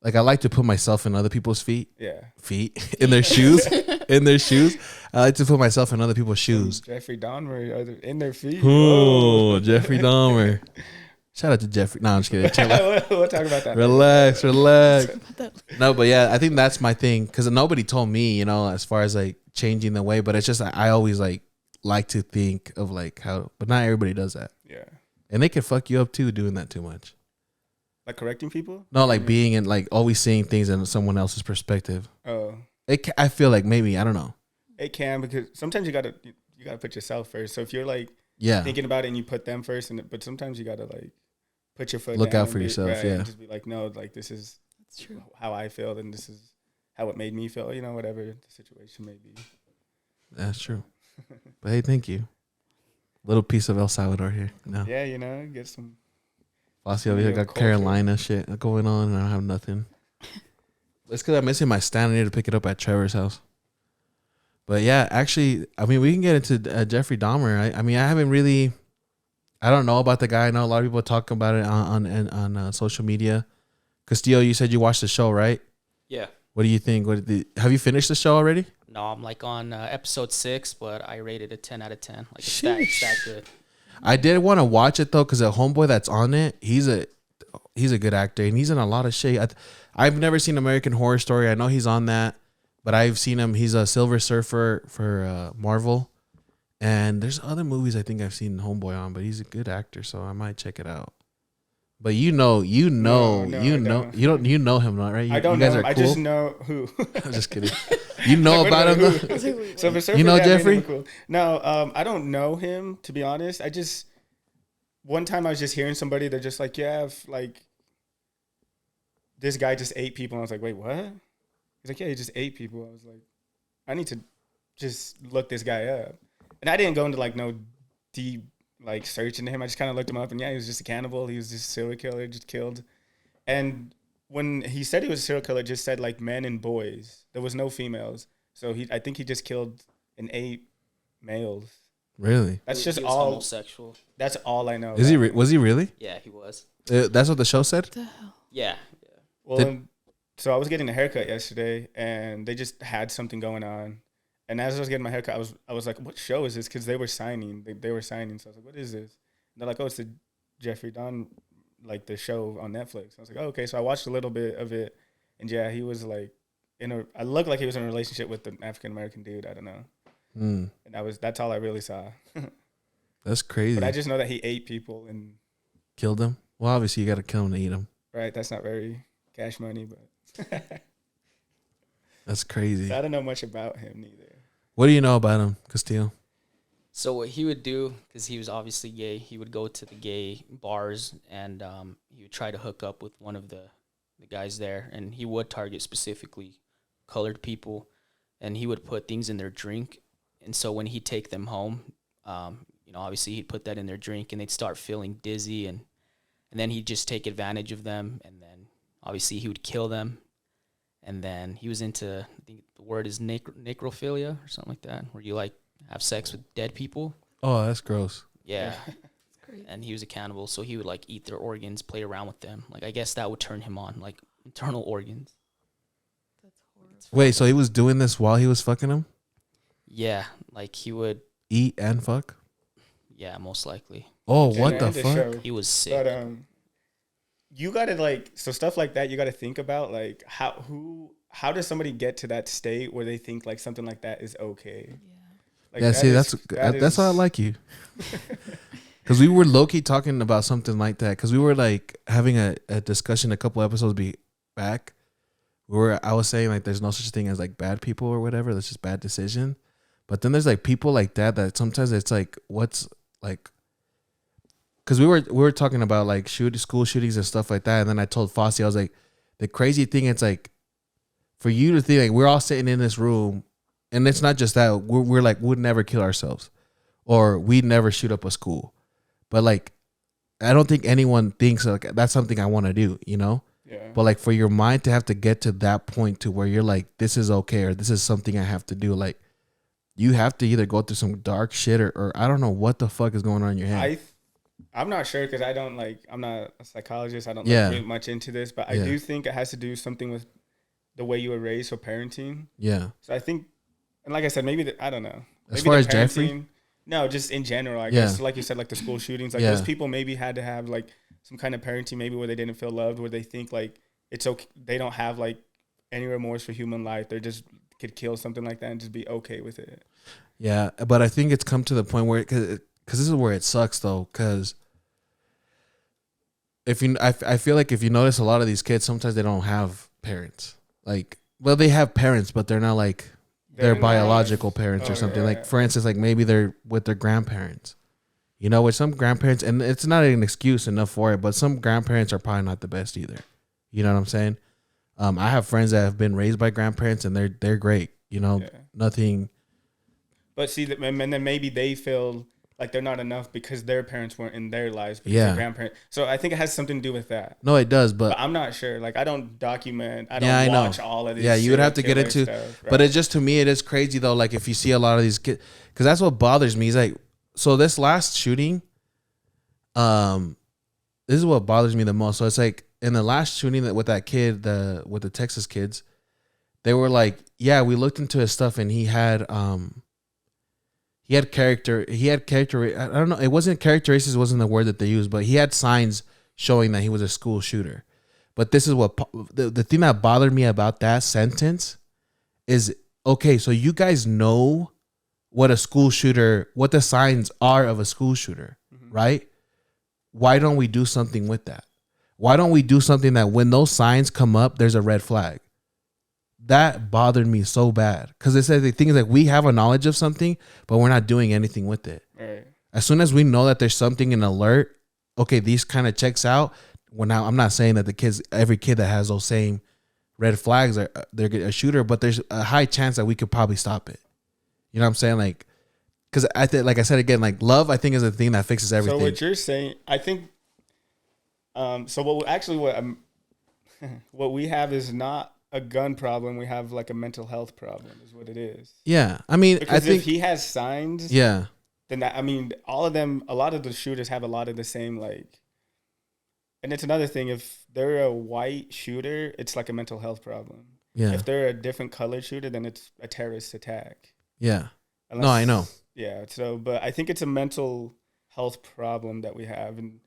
[SPEAKER 1] I like to put myself in other people's feet in their shoes, I like to put myself in other people's shoes.
[SPEAKER 3] Jeffrey Dahmer are in their feet.
[SPEAKER 1] Oh, Jeffrey Dahmer! Shout out to Jeffrey. No, I'm just kidding. Chill out.
[SPEAKER 3] We'll talk about that.
[SPEAKER 1] Relax. No, but yeah, I think that's my thing because nobody told me, you know, as far as like changing the way, but it's just I always like to think of like how, but not everybody does that.
[SPEAKER 3] Yeah.
[SPEAKER 1] And they can fuck you up too doing that too much.
[SPEAKER 3] Like correcting people?
[SPEAKER 1] No, like being in like always seeing things in someone else's perspective.
[SPEAKER 3] Oh.
[SPEAKER 1] I feel like maybe I don't know.
[SPEAKER 3] It can, because sometimes you gotta put yourself first. So if you're like
[SPEAKER 1] Yeah,
[SPEAKER 3] thinking about it and you put them first, but sometimes you gotta like put your foot
[SPEAKER 1] look
[SPEAKER 3] down
[SPEAKER 1] out for
[SPEAKER 3] and
[SPEAKER 1] yourself.
[SPEAKER 3] right,
[SPEAKER 1] Yeah,
[SPEAKER 3] and just be like, no, like this is
[SPEAKER 4] That's true.
[SPEAKER 3] how I feel, and this is how it made me feel. You know, whatever the situation may be.
[SPEAKER 1] that's true. But hey, thank you. Little piece of El Salvador here. No,
[SPEAKER 3] Yeah, you know, get some.
[SPEAKER 1] Fossie over here got
[SPEAKER 3] culture.
[SPEAKER 1] Carolina shit going on, and I don't have nothing. It's because I'm missing my stand. I need to pick it up at Trevor's house. But yeah, actually, I mean, we can get into Jeffrey Dahmer. I mean, I haven't really. I don't know about the guy. I know a lot of people talk about it on social media. Castillo, you said you watched the show, right?
[SPEAKER 2] Yeah.
[SPEAKER 1] What do you think? Have you finished the show already?
[SPEAKER 2] No, I'm like on episode 6, but I rated it 10 out of 10. Like it's that good.
[SPEAKER 1] I did want to watch it though, because the homeboy that's on it, he's a good actor, and he's in a lot of shit. I've never seen American Horror Story. I know he's on that, but I've seen him. He's a Silver Surfer for Marvel, and there's other movies I think I've seen homeboy on. But he's a good actor, so I might check it out. But you know him, right?
[SPEAKER 3] I don't
[SPEAKER 1] you guys
[SPEAKER 3] know.
[SPEAKER 1] are
[SPEAKER 3] I
[SPEAKER 1] cool?
[SPEAKER 3] just know who.
[SPEAKER 1] I'm just kidding. You know about him though?
[SPEAKER 3] Silver Surfer,
[SPEAKER 1] You know
[SPEAKER 3] yeah, me and
[SPEAKER 1] Jeffrey?
[SPEAKER 3] him are cool. No, I don't know him, to be honest. One time I was just hearing somebody, they're just like, yeah, like this guy just ate people. And I was like, wait, what? He's like, yeah, he just ate people. I was like, I need to just look this guy up. And I didn't go into like no deep like search into him. I just kind of looked him up, and yeah, he was just a cannibal. He was just a serial killer, just killed. And when he said he was a serial killer, it just said like men and boys. There was no females. So I think he just killed and ate males.
[SPEAKER 1] Really?
[SPEAKER 3] That's
[SPEAKER 2] He
[SPEAKER 3] just
[SPEAKER 2] was
[SPEAKER 3] all.
[SPEAKER 2] homosexual.
[SPEAKER 3] That's all I know.
[SPEAKER 1] Is he?
[SPEAKER 3] about him.
[SPEAKER 1] Was he really?
[SPEAKER 2] Yeah, he was.
[SPEAKER 1] That's what the show said.
[SPEAKER 4] What the hell?
[SPEAKER 2] Yeah.
[SPEAKER 3] Well, so I was getting a haircut yesterday, and they just had something going on. And as I was getting my haircut, I was like, "What show is this?" Because they were signing. They were signing. So I was like, "What is this?" And they're like, "Oh, it's the Jeffrey Dahmer, like the show on Netflix." I was like, "Oh, okay." So I watched a little bit of it, and yeah, he was like I looked like he was in a relationship with an African American dude. I don't know. And that's all I really saw.
[SPEAKER 1] That's crazy.
[SPEAKER 3] But I just know that he ate people, and
[SPEAKER 1] Killed him. Well, obviously you got to kill him to eat him.
[SPEAKER 3] right, that's not very cash money, but
[SPEAKER 1] That's crazy.
[SPEAKER 3] I don't know much about him neither.
[SPEAKER 1] What do you know about him, Castillo?
[SPEAKER 2] So what he would do, because he was obviously gay, he would go to the gay bars and he would try to hook up with one of the guys there, and he would target specifically colored people, and he would put things in their drink. And so when he'd take them home, obviously he'd put that in their drink, and they'd start feeling dizzy, and then he'd just take advantage of them, and then obviously he would kill them. And then he was into, I think the word is necrophilia or something like that, where you like have sex with dead people.
[SPEAKER 1] Oh, that's gross.
[SPEAKER 2] Yeah.
[SPEAKER 4] It's crazy.
[SPEAKER 2] And he was a cannibal, so he would like eat their organs, play around with them. Like I guess that would turn him on, like internal organs.
[SPEAKER 4] That's horrible.
[SPEAKER 1] Wait, so he was doing this while he was fucking him?
[SPEAKER 2] Yeah, like he would.
[SPEAKER 1] Eat and fuck?
[SPEAKER 2] Yeah, most likely.
[SPEAKER 1] Oh, what
[SPEAKER 3] Yeah,
[SPEAKER 1] the
[SPEAKER 3] and the
[SPEAKER 1] fuck?
[SPEAKER 3] show.
[SPEAKER 2] He was sick.
[SPEAKER 3] But you gotta so stuff like that. You gotta think about like how does somebody get to that state where they think like something like that is okay?
[SPEAKER 4] Yeah.
[SPEAKER 3] Like,
[SPEAKER 1] Yeah,
[SPEAKER 3] that
[SPEAKER 1] see,
[SPEAKER 3] is-
[SPEAKER 1] that's why I like you. Because we were low-key talking about something like that. Because we were like having a discussion a couple episodes back. I was saying like there's no such thing as like bad people or whatever. That's just bad decision. But then there's like people like that sometimes it's like what's like. Because we were talking about like school shootings and stuff like that. And then I told Fossie, I was like, the crazy thing, it's like for you to think like we're all sitting in this room. And it's not just that we're like, we'd never kill ourselves or we'd never shoot up a school. But like, I don't think anyone thinks like that's something I want to do, you know?
[SPEAKER 3] Yeah.
[SPEAKER 1] But like for your mind to have to get to that point to where you're like, this is okay, or this is something I have to do. Like you have to either go through some dark shit or I don't know what the fuck is going on in your head.
[SPEAKER 3] I'm not sure because I'm not a psychologist. I don't
[SPEAKER 1] Yeah.
[SPEAKER 3] look really much into this, but I
[SPEAKER 1] Yeah.
[SPEAKER 3] do think it has to do something with the way you were raised or parenting.
[SPEAKER 1] Yeah.
[SPEAKER 3] So I think, and like I said, maybe I don't know.
[SPEAKER 1] As
[SPEAKER 3] Maybe
[SPEAKER 1] far
[SPEAKER 3] the
[SPEAKER 1] as Jeffrey?
[SPEAKER 3] No, just in general. I
[SPEAKER 1] Yeah.
[SPEAKER 3] guess, like you said, like the school shootings, like
[SPEAKER 1] Yeah.
[SPEAKER 3] those people maybe had to have like some kind of parenting, maybe where they didn't feel loved, where they think like it's okay, they don't have like any remorse for human life. They just could kill something like that and just be okay with it.
[SPEAKER 1] Yeah, but I think it's come to the point where because this is where it sucks though, because if you I feel like if you notice a lot of these kids sometimes they don't have parents. Like, well, they have parents, but they're not like their biological parents or something. Like, for instance, like maybe they're with their grandparents. You know, with some grandparents, and it's not an excuse enough for it, but some grandparents are probably not the best either. You know what I'm saying? I have friends that have been raised by grandparents, and they're great. You know, nothing.
[SPEAKER 3] But see, and then maybe they feel like they're not enough because their parents weren't in their lives. Because their grandparents. So I think it has something to do with that.
[SPEAKER 1] No, it does, but
[SPEAKER 3] I'm not sure. Like I don't document. I don't watch all of this.
[SPEAKER 1] Yeah, you would have to get into.
[SPEAKER 3] Stuff, right?
[SPEAKER 1] But it just, to me, it is crazy though. Like if you see a lot of these kids, because that's what bothers me. Is like, so this last shooting, this is what bothers me the most. So it's like in the last shooting with that kid, with the Texas kids, they were like, yeah, we looked into his stuff and he had character. I don't know. It wasn't characteristics. Wasn't the word that they used, but he had signs showing that he was a school shooter. But this is what the thing that bothered me about that sentence is, okay, so you guys know what the signs are of a school shooter, right? Why don't we do something with that? Why don't we do something that when those signs come up, there's a red flag? That bothered me so bad because it says the thing is like we have a knowledge of something, but we're not doing anything with it.
[SPEAKER 3] Right.
[SPEAKER 1] As soon as we know that there's something in alert, okay, these kind of checks out. Well, now I'm not saying that every kid that has those same red flags they're a shooter, but there's a high chance that we could probably stop it. You know what I'm saying? Like, because I think, like I said again, like love, I think is the thing that fixes everything.
[SPEAKER 3] So what you're saying, I think. So what we have is not a gun problem. We have like a mental health problem, is what it is.
[SPEAKER 1] Yeah, I mean,
[SPEAKER 3] because
[SPEAKER 1] I think
[SPEAKER 3] if he has signs,
[SPEAKER 1] yeah,
[SPEAKER 3] then a lot of the shooters have a lot of the same like. And it's another thing. If they're a white shooter, it's like a mental health problem.
[SPEAKER 1] Yeah.
[SPEAKER 3] If they're a different colored shooter, then it's a terrorist attack.
[SPEAKER 1] Yeah. No, I know.
[SPEAKER 3] Yeah. So, but I think it's a mental health problem that we have, and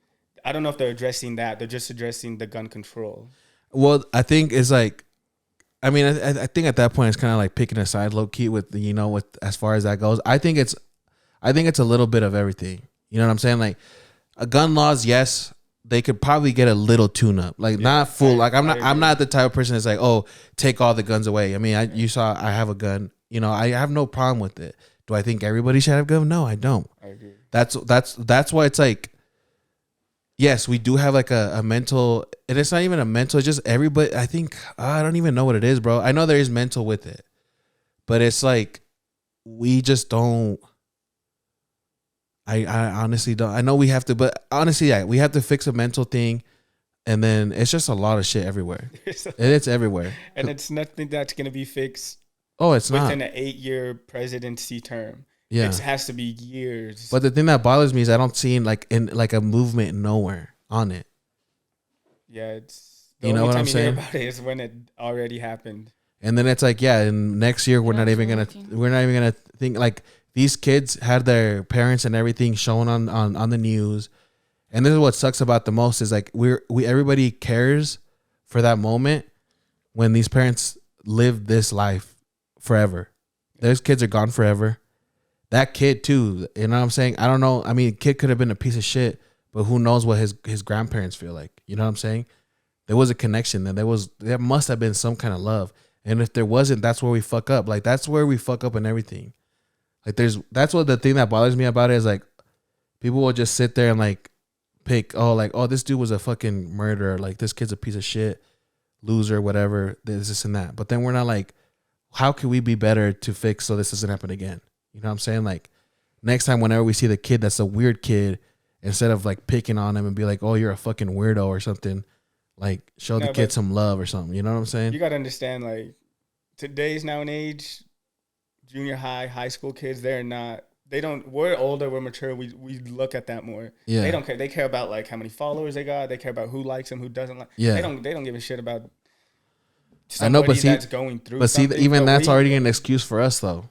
[SPEAKER 3] I don't know if they're addressing that. They're just addressing the gun control.
[SPEAKER 1] Well, I think it's like, I mean, I think at that point it's kind of like picking a side low key with with as far as that goes. I think it's a little bit of everything. You know what I'm saying? Like, gun laws, yes. They could probably get a little tune up, like not full. Like I'm not the type of person that's like, oh, take all the guns away. I mean, you saw I have a gun. I have no problem with it. Do I think everybody should have a gun? No, I don't.
[SPEAKER 3] I agree.
[SPEAKER 1] That's why it's like, yes, we do have like a mental, and it's not even a mental. It's just everybody. I think I don't even know what it is, bro. I know there is mental with it, but it's like we just don't. I honestly don't. I know we have to, but honestly, yeah, we have to fix a mental thing, and then it's just a lot of shit everywhere. It's everywhere,
[SPEAKER 3] and it's nothing that's gonna be fixed.
[SPEAKER 1] Oh, it's
[SPEAKER 3] within
[SPEAKER 1] not
[SPEAKER 3] an 8-year presidency term.
[SPEAKER 1] Yeah,
[SPEAKER 3] it has to be years.
[SPEAKER 1] But the thing that bothers me is I don't see a movement nowhere on it.
[SPEAKER 3] Yeah, it's the only
[SPEAKER 1] what
[SPEAKER 3] time
[SPEAKER 1] I'm saying
[SPEAKER 3] hear about it is when it already happened.
[SPEAKER 1] And then it's like, yeah, and next year we're not even gonna think like. These kids had their parents and everything shown on the news, and this is what sucks about the most is like everybody cares for that moment when these parents live this life forever. Those kids are gone forever. That kid too, you know what I'm saying? I don't know. I mean, kid could have been a piece of shit, but who knows what his grandparents feel like? You know what I'm saying? There was a connection there must have been some kind of love, and if there wasn't, that's where we fuck up. Like that's where we fuck up in everything. Like that's what the thing that bothers me about it is like people will just sit there and like pick, oh, this dude was a fucking murderer, like this kid's a piece of shit, loser, whatever, this and that. But then we're not like, how can we be better to fix so this doesn't happen again? You know what I'm saying? Like next time whenever we see the kid that's a weird kid, instead of like picking on him and be like, oh, you're a fucking weirdo or something, Like show
[SPEAKER 3] No,
[SPEAKER 1] the kid
[SPEAKER 3] but
[SPEAKER 1] some love or something. You know what I'm saying?
[SPEAKER 3] you gotta understand, like today's now and age, junior high, high school kids, they're not. They don't. We're older. We're mature. We look at that more.
[SPEAKER 1] Yeah.
[SPEAKER 3] They don't care. They care about like how many followers they got. They care about who likes them, who doesn't like.
[SPEAKER 1] Yeah.
[SPEAKER 3] They don't give a shit about.
[SPEAKER 1] I know, but
[SPEAKER 3] Somebody
[SPEAKER 1] see,
[SPEAKER 3] that's going through.
[SPEAKER 1] but see,
[SPEAKER 3] something,
[SPEAKER 1] even
[SPEAKER 3] but
[SPEAKER 1] that's
[SPEAKER 3] we-
[SPEAKER 1] already an excuse for us, though.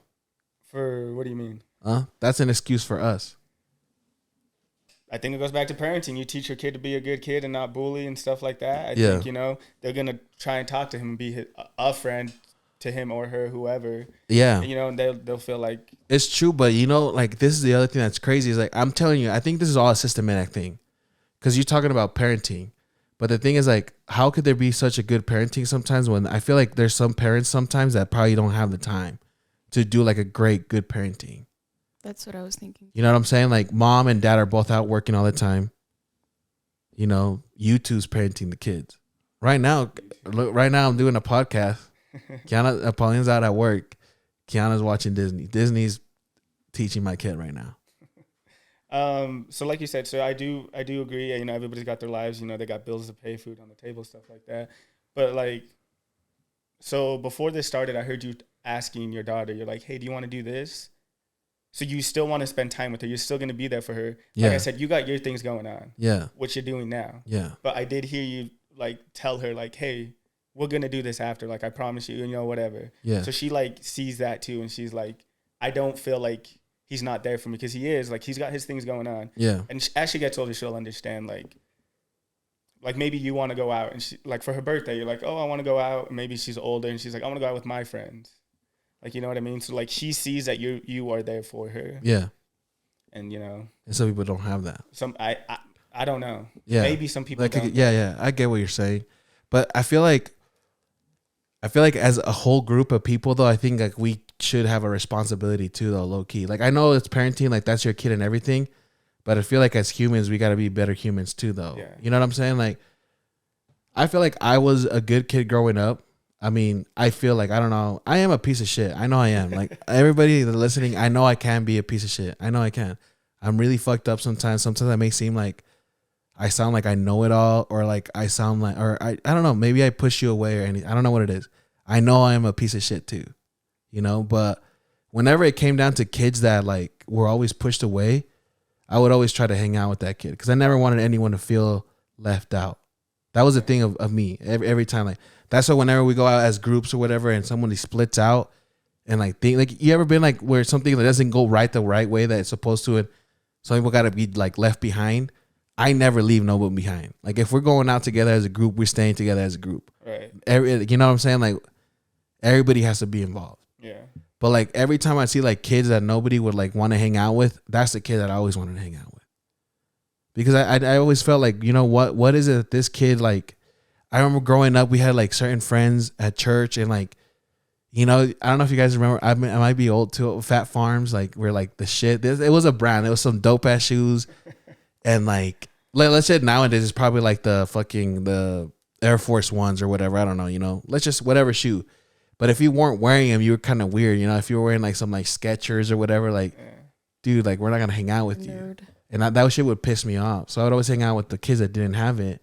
[SPEAKER 3] For what do you mean?
[SPEAKER 1] That's an excuse for us.
[SPEAKER 3] I think it goes back to parenting. You teach your kid to be a good kid and not bully and stuff like that. I
[SPEAKER 1] Yeah.
[SPEAKER 3] think, they're going to try and talk to him and be a friend to him or her, whoever.
[SPEAKER 1] Yeah.
[SPEAKER 3] And, they'll feel like.
[SPEAKER 1] It's true, but like this is the other thing that's crazy is like I'm telling you, I think this is all a systematic thing, because you're talking about parenting, but the thing is like, how could there be such a good parenting sometimes when I feel like there's some parents sometimes that probably don't have the time to do like a great good parenting.
[SPEAKER 4] That's what I was thinking.
[SPEAKER 1] You know what I'm saying? Like mom and dad are both out working all the time. You two's parenting the kids. Right now I'm doing a podcast. Pauline's out at work. Kiana's watching Disney. Disney's teaching my kid right now.
[SPEAKER 3] So like you said, so I do agree. Everybody's got their lives. They got bills to pay, food on the table, stuff like that. But like, so before this started, I heard you asking your daughter. You're like, "Hey, do you want to do this?" So you still want to spend time with her. You're still going to be there for her.
[SPEAKER 1] Yeah.
[SPEAKER 3] Like I said, you got your things going on.
[SPEAKER 1] Yeah.
[SPEAKER 3] What you're doing now.
[SPEAKER 1] Yeah.
[SPEAKER 3] But I did hear you like tell her like, "Hey, we're going to do this after. Like I promise you, whatever."
[SPEAKER 1] Yeah.
[SPEAKER 3] So she like sees that too, and she's like, "I don't feel like he's not there for me," because he is. Like he's got his things going on.
[SPEAKER 1] Yeah.
[SPEAKER 3] And as she gets older, she'll understand like maybe you want to go out, and she like for her birthday, you're like, "Oh, I want to go out." And maybe she's older and she's like, "I want to go out with my friends." Like, you know what I mean? So like she sees that you are there for her.
[SPEAKER 1] Yeah.
[SPEAKER 3] And
[SPEAKER 1] and some people don't have that.
[SPEAKER 3] I don't know.
[SPEAKER 1] Yeah.
[SPEAKER 3] Maybe some people don't.
[SPEAKER 1] Yeah. I get what you're saying. But I feel like as a whole group of people though, I think like we should have a responsibility too though, low key. Like I know it's parenting, like that's your kid and everything, but I feel like as humans we gotta be better humans too though.
[SPEAKER 3] Yeah.
[SPEAKER 1] You know what I'm saying? Like I feel like I was a good kid growing up. I mean, I feel like, I don't know, I am a piece of shit. I know I am. Like everybody that's listening, I know I can be a piece of shit. I know I can. I'm really fucked up sometimes. Sometimes I may seem like I sound like I know it all, or like I sound like, or I don't know, maybe I push you away or anything. I don't know what it is. I know I am a piece of shit too, but whenever it came down to kids that like were always pushed away, I would always try to hang out with that kid because I never wanted anyone to feel left out. That was the thing of me every time. Like that's why whenever we go out as groups or whatever and somebody splits out and like think, like you ever been like where something that doesn't go right the right way that it's supposed to, and some people got to be like left behind. I never leave no one behind. Like if we're going out together as a group, we're staying together as a group.
[SPEAKER 3] Right.
[SPEAKER 1] You know what I'm saying? Like everybody has to be involved.
[SPEAKER 3] Yeah.
[SPEAKER 1] But like every time I see like kids that nobody would like want to hang out with, that's the kid that I always wanted to hang out with. Because I always felt like, what is it that this kid like? I remember growing up, we had like certain friends at church and like, I don't know if you guys remember, I might be old too. Fat Farms, like we're like the shit. It was a brand. It was some dope ass shoes. And like, let's say nowadays it's probably like the Air Force Ones or whatever. I don't know, let's just whatever shoe. But if you weren't wearing them, you were kind of weird. If you were wearing like some like Skechers or whatever, like, dude, like we're not going to hang out with you. And that shit would piss me off. So I would always hang out with the kids that didn't have it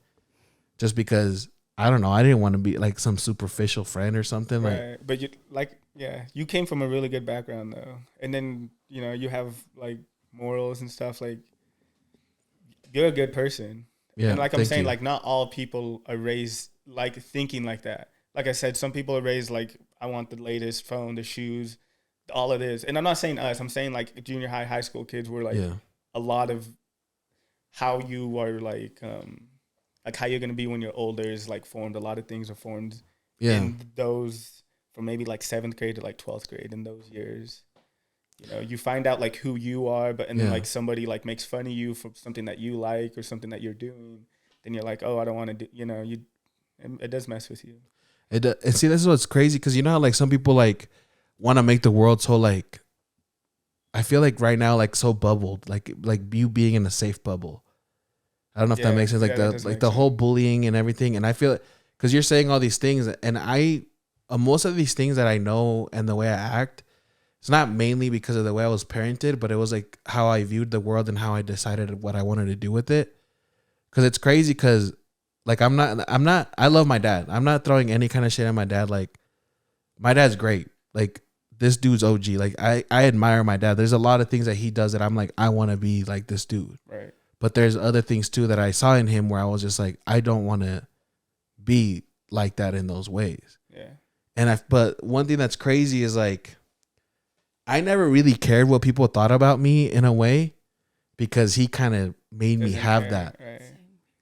[SPEAKER 1] just because, I don't know, I didn't want to be like some superficial friend or something.
[SPEAKER 3] Right. But you came from a really good background though. And then, you have like morals and stuff. Like you're a good person.
[SPEAKER 1] Yeah.
[SPEAKER 3] And like I'm saying,
[SPEAKER 1] you.
[SPEAKER 3] like not all people are raised like thinking like that. Like I said, some people are raised like, I want the latest phone, the shoes, all of this. And I'm not saying us. I'm saying like junior high school kids were like, a lot of how you are like how you're gonna be when you're older is like formed. A lot of things are formed in those from maybe like 7th grade to like 12th grade in those years. You find out like who you are, but and then like somebody like makes fun of you for something that you like or something that you're doing. Then you're like, oh, I don't want to do. It does mess with you.
[SPEAKER 1] And see, this is what's crazy because how like some people like want to make the world so like. I feel like right now, like so bubbled, like you being in a safe bubble. I don't know if that makes sense. Like the whole bullying and everything. And I feel because you're saying all these things, and most of these things that I know and the way I act, it's not mainly because of the way I was parented, but it was like how I viewed the world and how I decided what I wanted to do with it. Because it's crazy. Because Like I'm not. I love my dad. I'm not throwing any kind of shit at my dad. Like my dad's great. Like this dude's OG. Like I admire my dad. There's a lot of things that he does that I'm like, I want to be like this dude.
[SPEAKER 3] Right.
[SPEAKER 1] But there's other things too that I saw in him where I was just like, I don't want to be like that in those ways.
[SPEAKER 3] Yeah.
[SPEAKER 1] But one thing that's crazy is like, I never really cared what people thought about me in a way, because he kind of made me have that.
[SPEAKER 3] Right.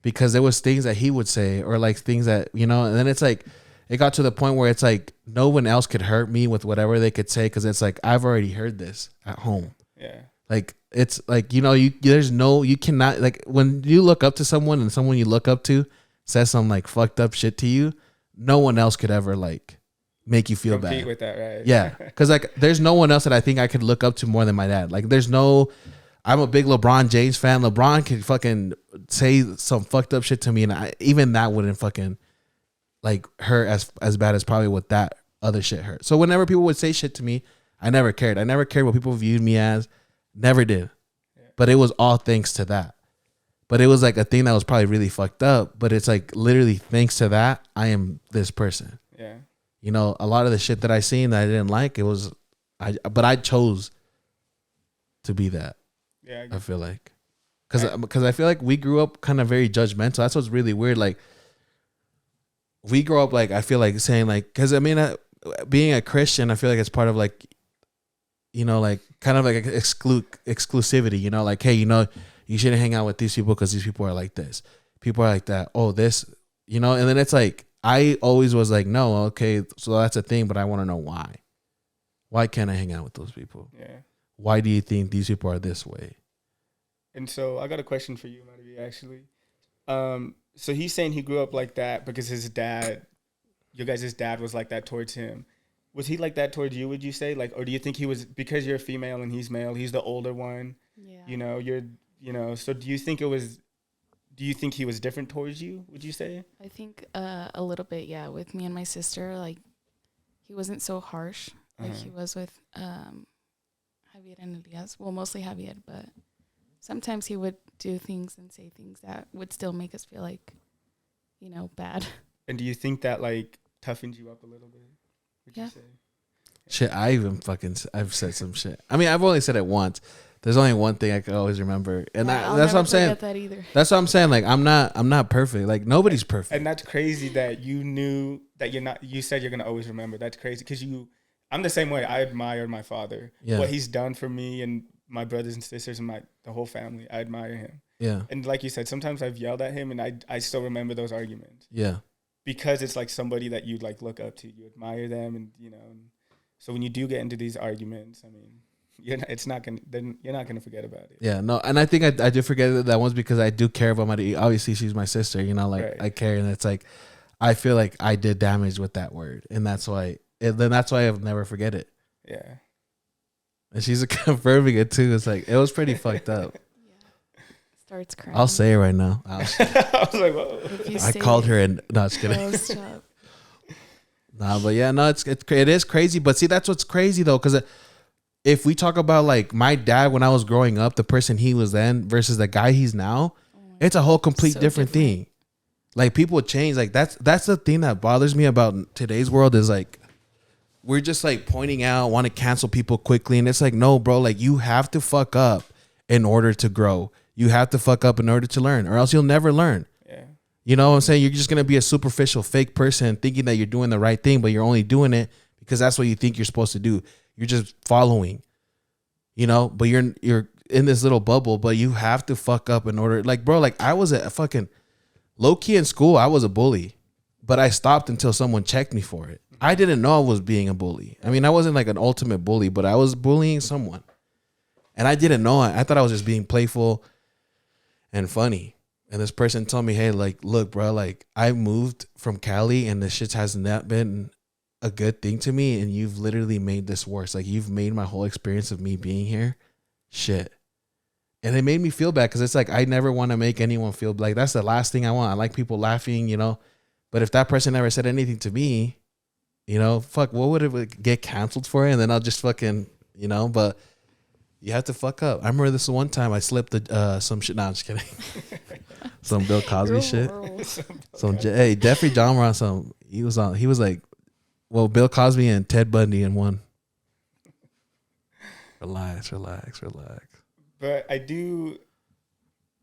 [SPEAKER 1] Because there was things that he would say, or like things that, you know, and then it's like, it got to the point where it's like no one else could hurt me with whatever they could say, because it's like I've already heard this at home.
[SPEAKER 3] Yeah.
[SPEAKER 1] Like it's like, you know, you cannot, like when you look up to someone and someone you look up to says some like fucked up shit to you, no one else could ever like make you feel
[SPEAKER 3] Compete
[SPEAKER 1] bad
[SPEAKER 3] with that, right?
[SPEAKER 1] Yeah, because like there's no one else that I think I could look up to more than my dad. Like I'm a big LeBron James fan. LeBron could fucking say some fucked up shit to me, and even that wouldn't fucking like hurt as bad as probably what that other shit hurt. So whenever people would say shit to me, I never cared. I never cared what people viewed me as. Never did. Yeah. But it was all thanks to that. But it was like a thing that was probably really fucked up. But it's like literally thanks to that, I am this person.
[SPEAKER 3] Yeah.
[SPEAKER 1] You know, a lot of the shit that I seen that I didn't like, but I chose to be that.
[SPEAKER 3] Yeah.
[SPEAKER 1] I feel like. Because I feel like we grew up kind of very judgmental. That's what's really weird. Like, we grow up like, I feel like saying like, because I mean, being a Christian, I feel like it's part of like, you know, like kind of like exclusivity, you know, like, hey, you know, you shouldn't hang out with these people because these people are like this. People are like that. Oh, this, you know, and then it's like, I always was like, no, okay, so that's a thing, but I want to know why. Why can't I hang out with those people?
[SPEAKER 3] Yeah.
[SPEAKER 1] Why do you think these people are this way?
[SPEAKER 3] And so I got a question for you, Marivi, actually. So he's saying he grew up like that because his dad, your guys' dad was like that towards him. Was he like that towards you, would you say? Like, or do you think he was, because you're female and he's male, he's the older one?
[SPEAKER 4] Yeah.
[SPEAKER 3] So do you think he was different towards you, would you say?
[SPEAKER 4] I think a little bit, yeah. With me and my sister, like, he wasn't so harsh like he was with Javier and Elias. Well, mostly Javier, but sometimes he would do things and say things that would still make us feel like, you know, bad.
[SPEAKER 3] And do you think that, like, toughens you up a little bit? Would you say?
[SPEAKER 1] Shit, I've said some shit. I mean, I've only said it once. There's only one thing I can always remember, and that's what I'm saying.
[SPEAKER 4] That either.
[SPEAKER 1] That's what I'm saying. Like, I'm not perfect. Like, nobody's perfect.
[SPEAKER 3] And that's crazy that you knew that you're not. You said you're gonna always remember. That's crazy because I'm the same way. I admire my father. Yeah. What he's done for me and my brothers and sisters and the whole family. I admire him. Yeah. And like you said, sometimes I've yelled at him, and I still remember those arguments. Yeah. Because it's like somebody that you like look up to, you admire them, and you know. And so when you do get into these arguments, I mean, you're not gonna forget about it. Yeah, no, and I think I did forget that once because I do care about my. Obviously, she's my sister. You know, like right. I care, and it's like I feel like I did damage with that word, and that's why I'll never forget it. Yeah, and she's confirming it too. It's like it was pretty fucked up. Starts crying. I'll say it right now. I was like, whoa. I called her and no, it's kidding. Nah, but yeah, no, it is crazy. But see, that's what's crazy though, because if we talk about like my dad when I was growing up, the person he was then versus the guy he's now, it's a whole complete different thing. Like people change. Like that's the thing that bothers me about today's world is like we're just like pointing out, want to cancel people quickly, and it's like no, bro. Like you have to fuck up in order to grow. You have to fuck up in order to learn, or else you'll never learn. Yeah. You know what I'm saying? You're just going to be a superficial fake person thinking that you're doing the right thing, but you're only doing it because that's what you think you're supposed to do. You're just following, you know, but you're in this little bubble, but you have to fuck up in order. Like, bro, like I was a fucking low key in school. I was a bully, but I stopped until someone checked me for it. I didn't know I was being a bully. I mean, I wasn't like an ultimate bully, but I was bullying someone and I didn't know it. I thought I was just being playful and funny. And this person told me, hey, like, look, bro, like I moved from Cali and this shit has not been a good thing to me. And you've literally made this worse. Like you've made my whole experience of me being here shit. And it made me feel bad because it's like, I never want to make anyone feel like that's the last thing I want. I like people laughing, you know, but if that person never said anything to me, you know, fuck, what would it get canceled for? And then I'll just fucking, you know, but you have to fuck up. I remember this one time I slipped some shit. No, I'm just kidding.
[SPEAKER 1] some Bill Cosby shit. Hey, Jeffrey Dahmer on some. He was like, well, Bill Cosby and Ted Bundy in one. Relax.
[SPEAKER 3] But I do.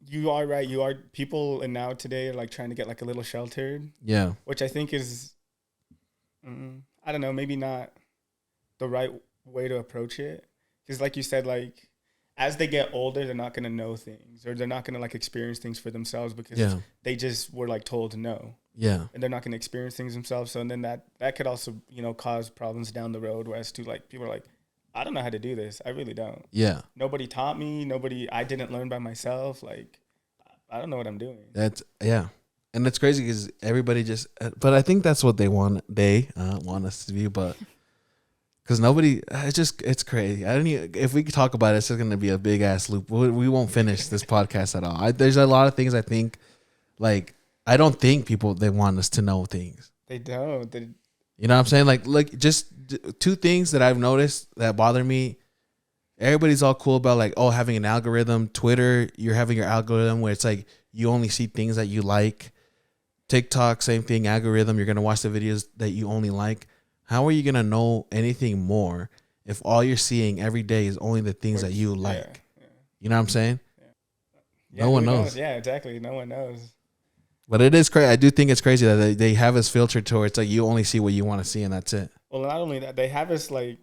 [SPEAKER 3] You are right. You are people, and now today are like trying to get like a little sheltered.
[SPEAKER 1] Yeah.
[SPEAKER 3] Which I think is, I don't know, maybe not the right way to approach it. Because like you said, like as they get older, they're not gonna know things, or they're not gonna like experience things for themselves because they just were like told to know.
[SPEAKER 1] Yeah.
[SPEAKER 3] And they're not gonna experience things themselves. So and then that could also cause problems down the road. Whereas to like people are like, I don't know how to do this. I really don't.
[SPEAKER 1] Yeah.
[SPEAKER 3] Nobody taught me. I didn't learn by myself. Like, I don't know what I'm doing.
[SPEAKER 1] And it's crazy because everybody but I think that's what they want. They want us to be, but because nobody, it's crazy. If we talk about it, it's just going to be a big ass loop. We won't finish this podcast at all. There's a lot of things I think, like, I don't think they want us to know things.
[SPEAKER 3] They don't.
[SPEAKER 1] You know what I'm saying? Like just two things that I've noticed that bother me. Everybody's all cool about like, oh, having an algorithm. Twitter, you're having your algorithm where it's like you only see things that you like. TikTok, same thing, algorithm. You're going to watch the videos that you only like. How are you going to know anything more if all you're seeing every day is only the things that you like? Yeah. You know what I'm saying?
[SPEAKER 3] Yeah.
[SPEAKER 1] No one knows.
[SPEAKER 3] Yeah, exactly. No one knows.
[SPEAKER 1] But it is crazy. I do think it's crazy that they have us filtered to where it's like you only see what you want to see and that's it.
[SPEAKER 3] Well, not only that, they have us like,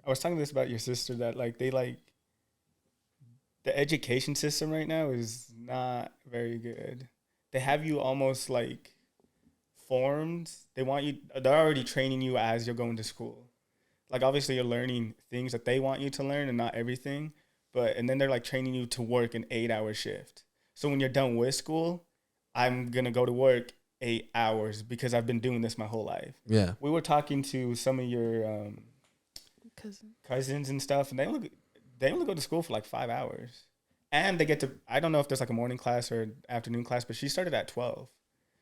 [SPEAKER 3] I was talking this about your sister, that like they like, the education system right now is not very good. They have you almost like formed. They're already training you as you're going to school. Like obviously you're learning things that they want you to learn and not everything, and then they're like training you to work an 8-hour shift. So when you're done with school, I'm going to go to work 8 hours because I've been doing this my whole life.
[SPEAKER 1] Yeah.
[SPEAKER 3] We were talking to some of your cousins and stuff, and they only go to school for like 5 hours. And they get to, I don't know if there's like a morning class or afternoon class, but she started at 12.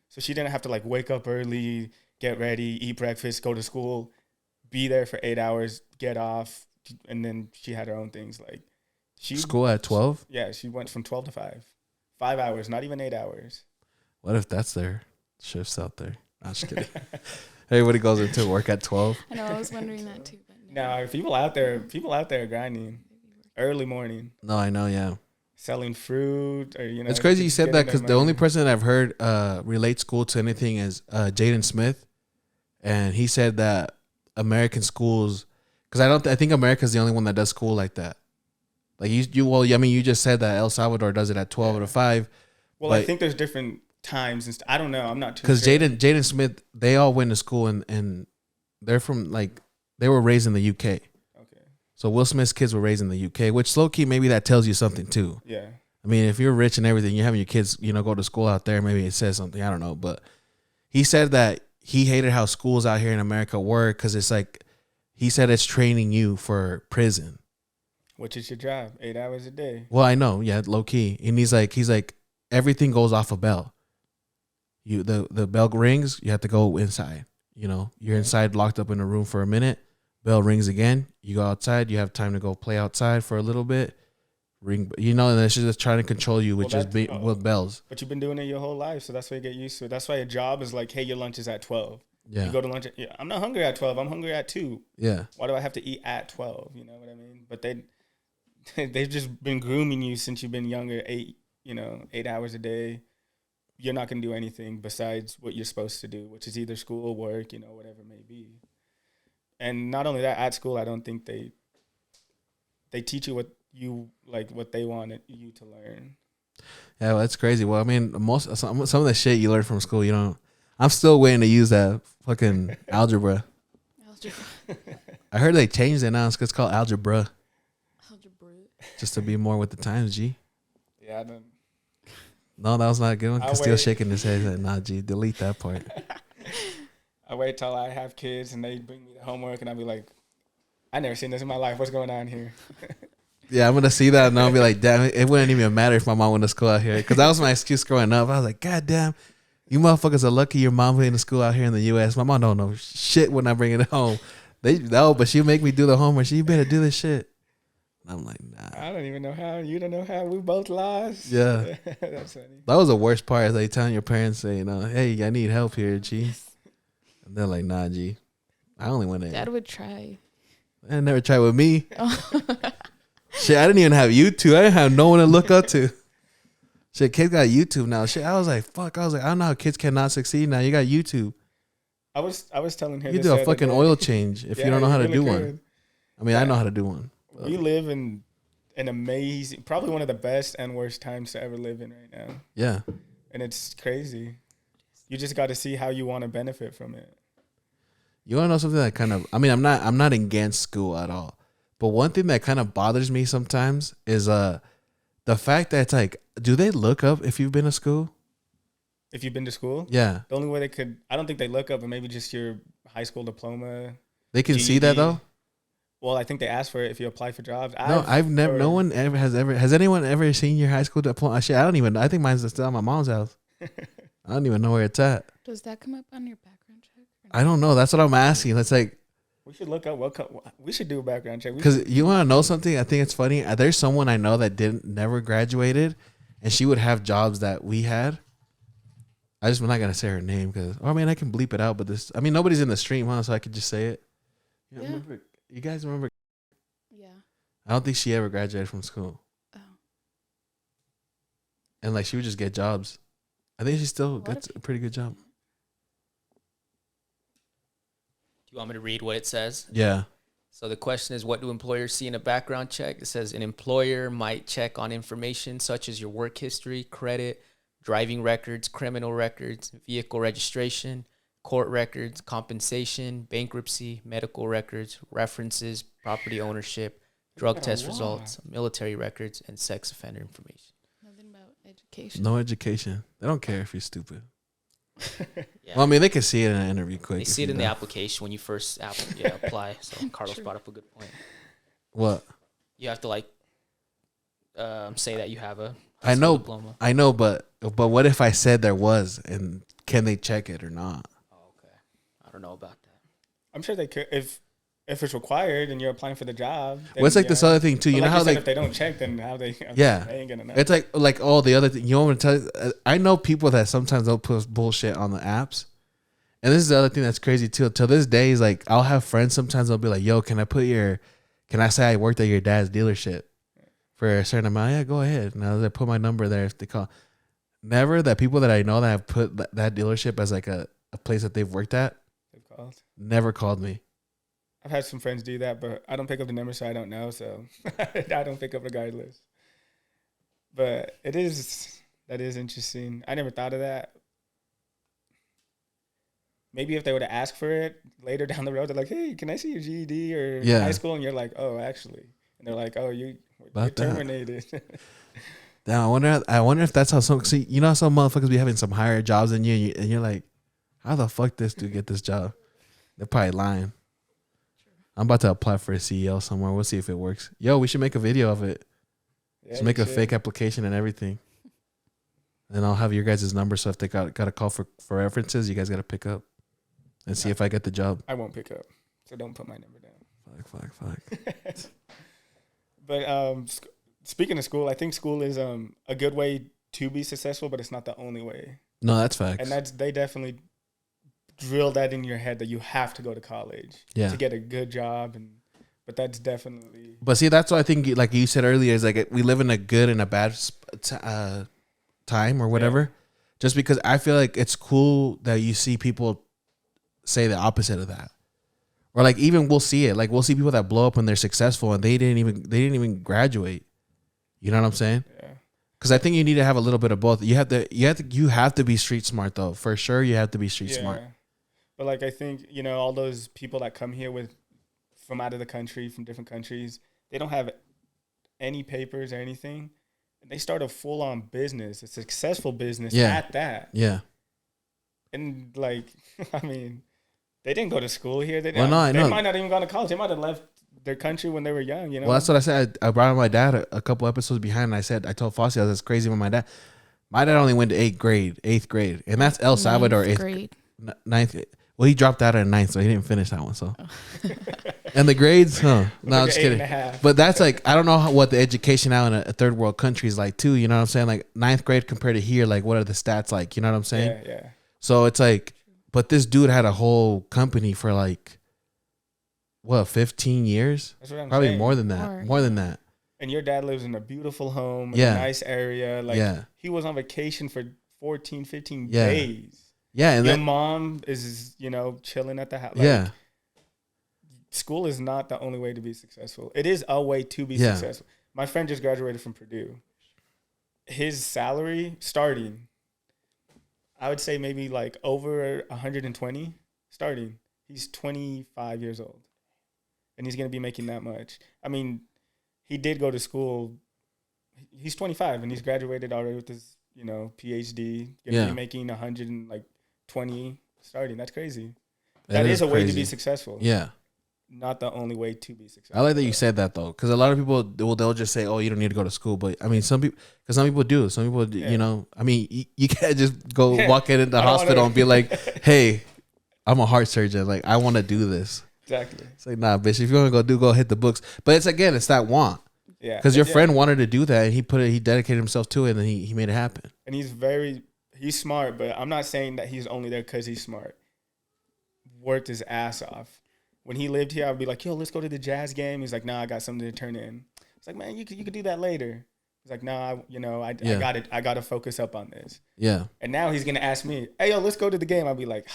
[SPEAKER 3] So she didn't have to like wake up early, get ready, eat breakfast, go to school, be there for 8 hours, get off, and then she had her own things. Like
[SPEAKER 1] school at 12?
[SPEAKER 3] Yeah, she went from 12 to 5. 5 hours, not even 8 hours.
[SPEAKER 1] What if that's their shifts out there? I'm just kidding. Everybody goes into work at 12.
[SPEAKER 4] I know, I was wondering that too. But
[SPEAKER 3] no, people out there are grinding early morning.
[SPEAKER 1] No, I know, yeah.
[SPEAKER 3] Selling fruit, or
[SPEAKER 1] it's crazy you said that because the only person that I've heard relate school to anything is Jaden Smith, and he said that American schools, because I think America's the only one that does school like that. Like you just said that El Salvador does it at 12 or 5.
[SPEAKER 3] Well, I think there's different times and I don't know. I'm not too
[SPEAKER 1] sure. Because Jaden Smith, they all went to school and they're from like they were raised in the UK. So Will Smith's kids were raised in the UK, which low key maybe that tells you something too.
[SPEAKER 3] Yeah.
[SPEAKER 1] I mean, if you're rich and everything, you're having your kids, go to school out there, maybe it says something. I don't know. But he said that he hated how schools out here in America work because it's like, he said it's training you for prison.
[SPEAKER 3] Which is your job, 8 hours a day.
[SPEAKER 1] Well, I know. Yeah, low key. And he's like, everything goes off a bell. The bell rings, you have to go inside. You're inside locked up in a room for a minute. Bell rings again. You go outside. You have time to go play outside for a little bit. And it's just trying to control you with with bells.
[SPEAKER 3] But you've been doing it your whole life, so that's why you get used to it. That's why your job is like, hey, your lunch is at 12.
[SPEAKER 1] Yeah.
[SPEAKER 3] You go to lunch. I'm not hungry at 12. I'm hungry at 2.
[SPEAKER 1] Yeah.
[SPEAKER 3] Why do I have to eat at 12? You know what I mean? But they've just been grooming you since you've been younger. 8 hours a day. You're not going to do anything besides what you're supposed to do, which is either school or work, whatever it may be. And not only that, at school, I don't think they teach you what they wanted you to learn.
[SPEAKER 1] Yeah, well, that's crazy. Well, I mean, some of the shit you learn from school, I'm still waiting to use that fucking algebra. I heard they changed it now. It's called algebra. Just to be more with the times, G.
[SPEAKER 3] Yeah, I don't.
[SPEAKER 1] No, that was not a good one. Castile shaking his head. Like, nah, G, delete that part.
[SPEAKER 3] I wait till I have kids and they bring me the homework and I'll be like, I never seen this in my life. What's going on here?
[SPEAKER 1] Yeah, I'm going to see that and I'll be like, damn, it wouldn't even matter if my mom went to school out here. Because that was my excuse growing up. I was like, God damn, you motherfuckers are lucky your mom went to school out here in the U.S. My mom don't know shit when I bring it home. But she'll make me do the homework. You better do this shit. I'm like, nah.
[SPEAKER 3] I don't even know how. You don't know how. We both lost.
[SPEAKER 1] Yeah.
[SPEAKER 3] That's funny.
[SPEAKER 1] That was the worst part. Is like telling your parents, saying, hey, I need help here, G. And they're like, nah, G. I only went
[SPEAKER 4] Dad would try.
[SPEAKER 1] I never tried with me. Shit, I didn't even have YouTube. I didn't have no one to look up to. Shit, kids got YouTube now. Shit, I was like, fuck. I was like, I don't know how kids cannot succeed now. You got YouTube.
[SPEAKER 3] I was telling her
[SPEAKER 1] You
[SPEAKER 3] this
[SPEAKER 1] do a
[SPEAKER 3] the
[SPEAKER 1] fucking
[SPEAKER 3] other
[SPEAKER 1] oil
[SPEAKER 3] day.
[SPEAKER 1] change if
[SPEAKER 3] Yeah,
[SPEAKER 1] you don't know how to
[SPEAKER 3] really
[SPEAKER 1] do
[SPEAKER 3] could.
[SPEAKER 1] one. I mean, I know how to do one.
[SPEAKER 3] We live in an amazing, probably one of the best and worst times to ever live in right now.
[SPEAKER 1] Yeah.
[SPEAKER 3] And it's crazy. You just got to see how you want to benefit from it.
[SPEAKER 1] You want to know something that kind of, I mean, I'm not against school at all. But one thing that kind of bothers me sometimes is the fact that it's like, do they look up if you've been to school?
[SPEAKER 3] If you've been to school?
[SPEAKER 1] Yeah.
[SPEAKER 3] The only way they could, I don't think they look up, but maybe just your high school diploma.
[SPEAKER 1] They can
[SPEAKER 3] GED.
[SPEAKER 1] see that though?
[SPEAKER 3] Well, I think they ask for it if you apply for jobs.
[SPEAKER 1] I've never, no one ever has anyone ever seen your high school diploma? Shit, I don't even know. I think mine's still at my mom's house. I don't even know where it's at.
[SPEAKER 4] Does that come up on your background check?
[SPEAKER 1] I don't know. That's what I'm asking. That's like,
[SPEAKER 3] we should look up we should do a background check.
[SPEAKER 1] because you want to know something? I think it's funny. There's someone I know that never graduated, and she would have jobs that we had. I'm not gonna say her name because I mean I can bleep it out, but nobody's in the stream, huh? So I could just say it.
[SPEAKER 4] Yeah.
[SPEAKER 1] You guys remember?
[SPEAKER 4] Yeah.
[SPEAKER 1] I don't think she ever graduated from school,
[SPEAKER 4] Oh.
[SPEAKER 1] and like she would just get jobs. I think she still gets a pretty good job.
[SPEAKER 2] Do you want me to read what it says?
[SPEAKER 1] Yeah.
[SPEAKER 2] So the question is, what do employers see in a background check? It says an employer might check on information such as your work history, credit, driving records, criminal records, vehicle registration, court records, compensation, bankruptcy, medical records, references, property ownership, drug test results, military records, and sex offender information.
[SPEAKER 4] Nothing about education.
[SPEAKER 1] No education. They don't care if you're stupid.
[SPEAKER 2] Yeah.
[SPEAKER 1] Well, I mean, they can see it in an interview quick.
[SPEAKER 2] They see it in the application when you first apply. So Carlos brought up a good point.
[SPEAKER 1] What?
[SPEAKER 2] You have to say that you have a
[SPEAKER 1] I know,
[SPEAKER 2] diploma.
[SPEAKER 1] I know, but what if I said there was, and can they check it or not?
[SPEAKER 2] Oh, okay. I don't know about that.
[SPEAKER 3] I'm sure they could if it's required and you're applying for the job.
[SPEAKER 1] Well, it's like this other thing too.
[SPEAKER 3] But
[SPEAKER 1] You know
[SPEAKER 3] like
[SPEAKER 1] how
[SPEAKER 3] you said,
[SPEAKER 1] they
[SPEAKER 3] if they don't check, then how they
[SPEAKER 1] Yeah.
[SPEAKER 3] they ain't gonna know.
[SPEAKER 1] It's like all the other thing. You want me to tell you? I know people that sometimes they'll post bullshit on the apps, and this is the other thing that's crazy too. Till this day, is like I'll have friends sometimes they'll be like, "Yo, can I say I worked at your dad's dealership for a certain amount?" Yeah, go ahead. Now they put my number there if they call. Never that people that I know that have put that dealership as like a place that they've worked at.
[SPEAKER 3] They've called.
[SPEAKER 1] Never called me.
[SPEAKER 3] I've had some friends do that, but I don't pick up the number, so I don't know. So I don't pick up regardless. But that is interesting. I never thought of that. Maybe if they were to ask for it later down the road, they're like, "Hey, can I see your GED or high school?" And you're like, "Oh, actually," and they're like, "Oh, you're terminated."
[SPEAKER 1] Damn, I wonder if that's how some motherfuckers be having some higher jobs than you, and you're like, how the fuck this dude get this job? They're probably lying. I'm about to apply for a CEO somewhere. We'll see if it works. Yo, we should make a video of it.
[SPEAKER 3] Yeah,
[SPEAKER 1] Just make a fake application and everything. And I'll have your guys' number, so if they got a call for references, you guys got to pick up and see if I get the job.
[SPEAKER 3] I won't pick up, so don't put my number down.
[SPEAKER 1] Fuck.
[SPEAKER 3] But speaking of school, I think school is a good way to be successful, but it's not the only way.
[SPEAKER 1] No, that's facts.
[SPEAKER 3] And they definitely drill that in your head that you have to go to college to get a good job, but that's definitely.
[SPEAKER 1] But see, that's what I think. Like you said earlier, is like we live in a good and a bad time or whatever. Yeah. Just because I feel like it's cool that you see people say the opposite of that, or like even we'll see it. Like we'll see people that blow up when they're successful and they didn't even graduate. You know what I'm saying?
[SPEAKER 3] Yeah.
[SPEAKER 1] Because I think you need to have a little bit of both. You have to be street smart though. For sure, you have to be street smart.
[SPEAKER 3] But like I think all those people that come here from out of the country, from different countries, they don't have any papers or anything, and they start a full on business, a successful business at that.
[SPEAKER 1] Yeah.
[SPEAKER 3] And like, I mean, they didn't go to school here. They
[SPEAKER 1] know.
[SPEAKER 3] might not even gone to college. They might have left their country when they were young.
[SPEAKER 1] Well, that's what I said. I brought my dad a couple episodes behind, and I told Fossie I was crazy with my dad. My dad only went to eighth grade, and that's El Salvador.
[SPEAKER 4] Ninth grade.
[SPEAKER 1] Ninth. Well, he dropped out at 9th, so he didn't finish that one. So, and the grades, no, I'm just kidding. But that's like, I don't know what the education out in a third world country is like too. You know what I'm saying? Like 9th grade compared to here, like what are the stats like? You know what I'm saying?
[SPEAKER 3] Yeah.
[SPEAKER 1] So it's like, but this dude had a whole company for like, what, 15 years?
[SPEAKER 3] That's what I'm
[SPEAKER 1] Probably
[SPEAKER 3] saying.
[SPEAKER 1] more than that. More than that.
[SPEAKER 3] And your dad lives in a beautiful home, in
[SPEAKER 1] Yeah.
[SPEAKER 3] a nice area. Like he was on vacation for 14, 15 days.
[SPEAKER 1] Yeah, and
[SPEAKER 3] your mom is, chilling at the house. Like, school is not the only way to be successful. It is a way to be successful. My friend just graduated from Purdue. His salary starting, I would say maybe like over 120 starting. He's 25 years old, and he's going to be making that much. I mean, he did go to school. He's 25, and he's graduated already with his, PhD. Going to be making 120 starting. That's crazy. That is a way to be successful.
[SPEAKER 1] Yeah.
[SPEAKER 3] Not the only way to be successful.
[SPEAKER 1] I like that you said that though, because a lot of people they'll just say, "Oh, you don't need to go to school," but I mean, some people do. Some people, I mean, you can't just go walk in the hospital and be like, "Hey, I'm a heart surgeon. Like, I want to do this."
[SPEAKER 3] Exactly.
[SPEAKER 1] It's like, nah, bitch. If you want to go hit the books. But it's that want.
[SPEAKER 3] Yeah.
[SPEAKER 1] Because your friend wanted to do that, and he dedicated himself to it, and then he made it happen.
[SPEAKER 3] And he's smart, but I'm not saying that he's only there because he's smart. Worked his ass off. When he lived here, I'd be like, yo, let's go to the Jazz game. He's like, nah, I got something to turn in. It's like, man, you could do that later. He's like, nah, I got to focus up on this. Yeah. And now he's going to ask me, hey, yo, let's go to the game. I'll be like,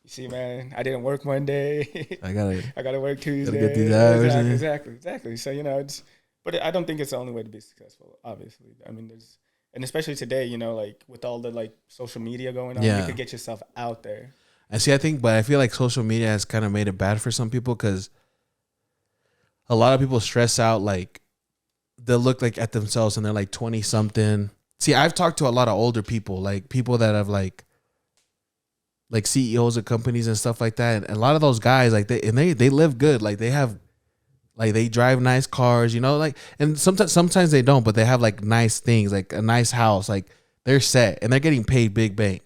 [SPEAKER 3] you see, man, I didn't work Monday. I gotta work Tuesday. Gotta get these hours. Exactly. So, but I don't think it's the only way to be successful, obviously. I mean, and especially today, like with all the like social media going on, you could get yourself out there.
[SPEAKER 1] And see, but I feel like social media has kind of made it bad for some people because a lot of people stress out, like they'll look like at themselves and they're like 20 something. See, I've talked to a lot of older people, like people that have like CEOs of companies and stuff like that. And a lot of those guys, like they live good. Like they have, like they drive nice cars, like, and sometimes they don't, but they have like nice things, like a nice house, like they're set and they're getting paid big bank.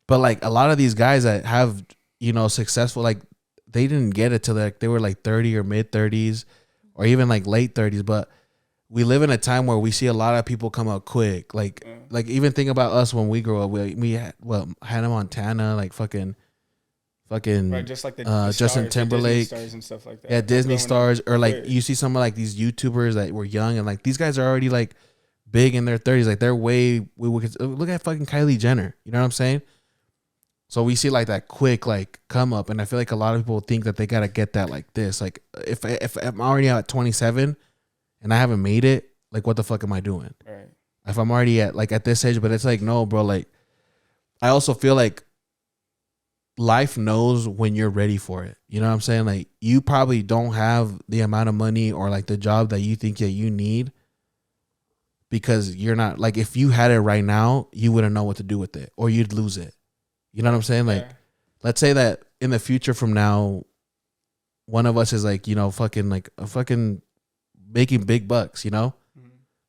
[SPEAKER 1] But like a lot of these guys that have, successful, like they didn't get it till like they were like 30 or mid 30s or even like late 30s. But we live in a time where we see a lot of people come up quick. Like even think about us when we grew up. We had Hannah Montana, like fucking
[SPEAKER 3] right, just like the
[SPEAKER 1] Justin
[SPEAKER 3] stars,
[SPEAKER 1] Timberlake,
[SPEAKER 3] the Disney stars and stuff like that.
[SPEAKER 1] Yeah, Disney stars, or like you see some of like these YouTubers that were young and like these guys are already like big in their 30s. Like they're we look at fucking Kylie Jenner. You know what I'm saying? So we see like that quick like come up, and I feel like a lot of people think that they gotta get that like this. Like if I'm already at 27 and I haven't made it, like what the fuck am I doing? Right. If I'm already at this age, but it's like no, bro. Like I also feel like life knows when you're ready for it. You know what I'm saying? Like you probably don't have the amount of money or like the job that you think that you need because you're not like if you had it right now, you wouldn't know what to do with it or you'd lose it. You know what I'm saying? Like, let's say that in the future from now, one of us is like, fucking making big bucks,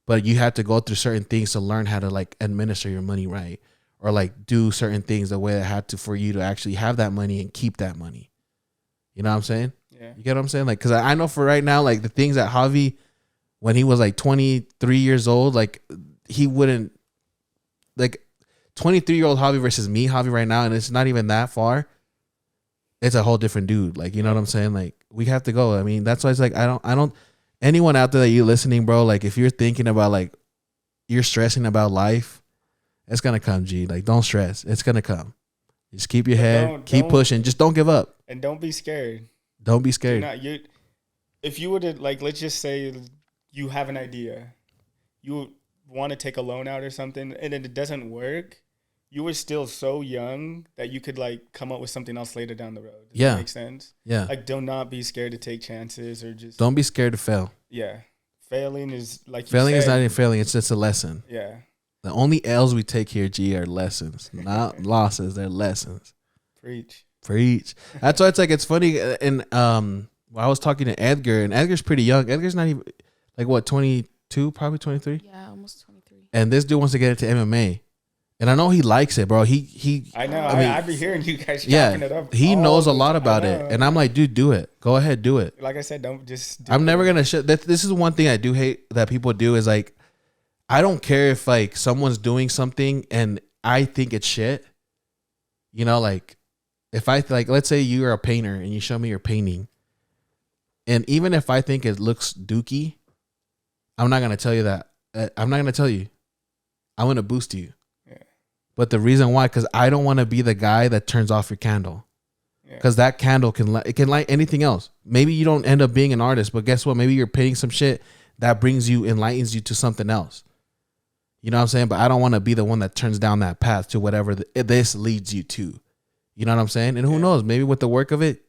[SPEAKER 1] but you have to go through certain things to learn how to like administer your money right. Or like do certain things the way that had to for you to actually have that money and keep that money. You know what I'm saying? Yeah. You get what I'm saying? Like, cause I know for right now, like the things that Javi, when he was like 23 years old, like he wouldn't like 23-year-old Javi versus me, Javi right now. And it's not even that far. It's a whole different dude. Like, you know what I'm saying? Like we have to go. I mean, that's why it's like, I don't, anyone out there that you listening, bro, like if you're thinking about like, you're stressing about life, it's going to come, G. Like, don't stress. It's going to come. Just keep your head. Keep pushing. Just don't give up.
[SPEAKER 3] And don't be scared.
[SPEAKER 1] Don't be scared.
[SPEAKER 3] If you were to, like, let's just say you have an idea. You want to take a loan out or something, and it doesn't work. You were still so young that you could, like, come up with something else later down the road. Does that make sense? Yeah. Like, do not be scared to take chances or just...
[SPEAKER 1] Don't be scared to fail.
[SPEAKER 3] Yeah. Failing is, like you
[SPEAKER 1] Failing
[SPEAKER 3] said,
[SPEAKER 1] is not even failing. It's just a lesson.
[SPEAKER 3] Yeah.
[SPEAKER 1] The only L's we take here, G, are lessons, not losses. They're lessons.
[SPEAKER 3] Preach.
[SPEAKER 1] That's why it's like it's funny. And I was talking to Edgar, and Edgar's pretty young. Edgar's not even like what 22, probably 23.
[SPEAKER 4] Yeah, almost 23.
[SPEAKER 1] And this dude wants to get into MMA, And I know he likes it, bro. He.
[SPEAKER 3] I know.
[SPEAKER 1] I mean,
[SPEAKER 3] I've been hearing you guys chopping it up.
[SPEAKER 1] he
[SPEAKER 3] all
[SPEAKER 1] knows a
[SPEAKER 3] the
[SPEAKER 1] lot
[SPEAKER 3] time.
[SPEAKER 1] about
[SPEAKER 3] I
[SPEAKER 1] it,
[SPEAKER 3] know.
[SPEAKER 1] and I'm like, dude, do it. Go ahead, do it.
[SPEAKER 3] Like I said, don't just.
[SPEAKER 1] I'm never gonna shit. This is one thing I do hate that people do is like, I don't care if like someone's doing something and I think it's shit. You know, like if I like, let's say you are a painter and you show me your painting, and even if I think it looks dookie, I'm not gonna tell you that. I'm not gonna tell you. I'm gonna boost you.
[SPEAKER 3] Yeah.
[SPEAKER 1] But the reason why, because I don't want to be the guy that turns off your candle. Because that candle can light anything else. Maybe you don't end up being an artist, but guess what? Maybe you're painting some shit that enlightens you to something else. You know what I'm saying? But I don't want to be the one that turns down that path to whatever this leads you to. You know what I'm saying? And who knows? Maybe with the work of it,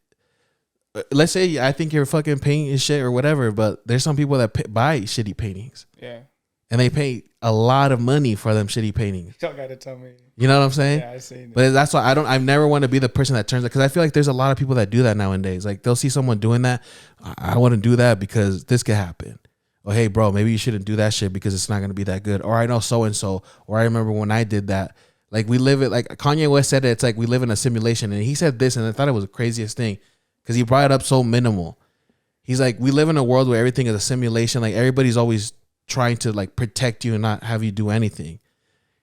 [SPEAKER 1] let's say I think you're fucking painting shit or whatever, but there's some people that buy shitty paintings.
[SPEAKER 3] Yeah.
[SPEAKER 1] And they pay a lot of money for them shitty paintings.
[SPEAKER 3] You don't gotta tell me.
[SPEAKER 1] You know what I'm saying?
[SPEAKER 3] Yeah, I see that.
[SPEAKER 1] But that's why I never want to be the person that turns it, because I feel like there's a lot of people that do that nowadays. Like they'll see someone doing that. I want to do that because this could happen. Or hey, bro, maybe you shouldn't do that shit because it's not going to be that good. Or I know so and so. Or I remember when I did that. Like we live it. Like Kanye West said it. It's like we live in a simulation, and he said this, and I thought it was the craziest thing because he brought it up so minimal. He's like, we live in a world where everything is a simulation. Like everybody's always trying to like protect you and not have you do anything.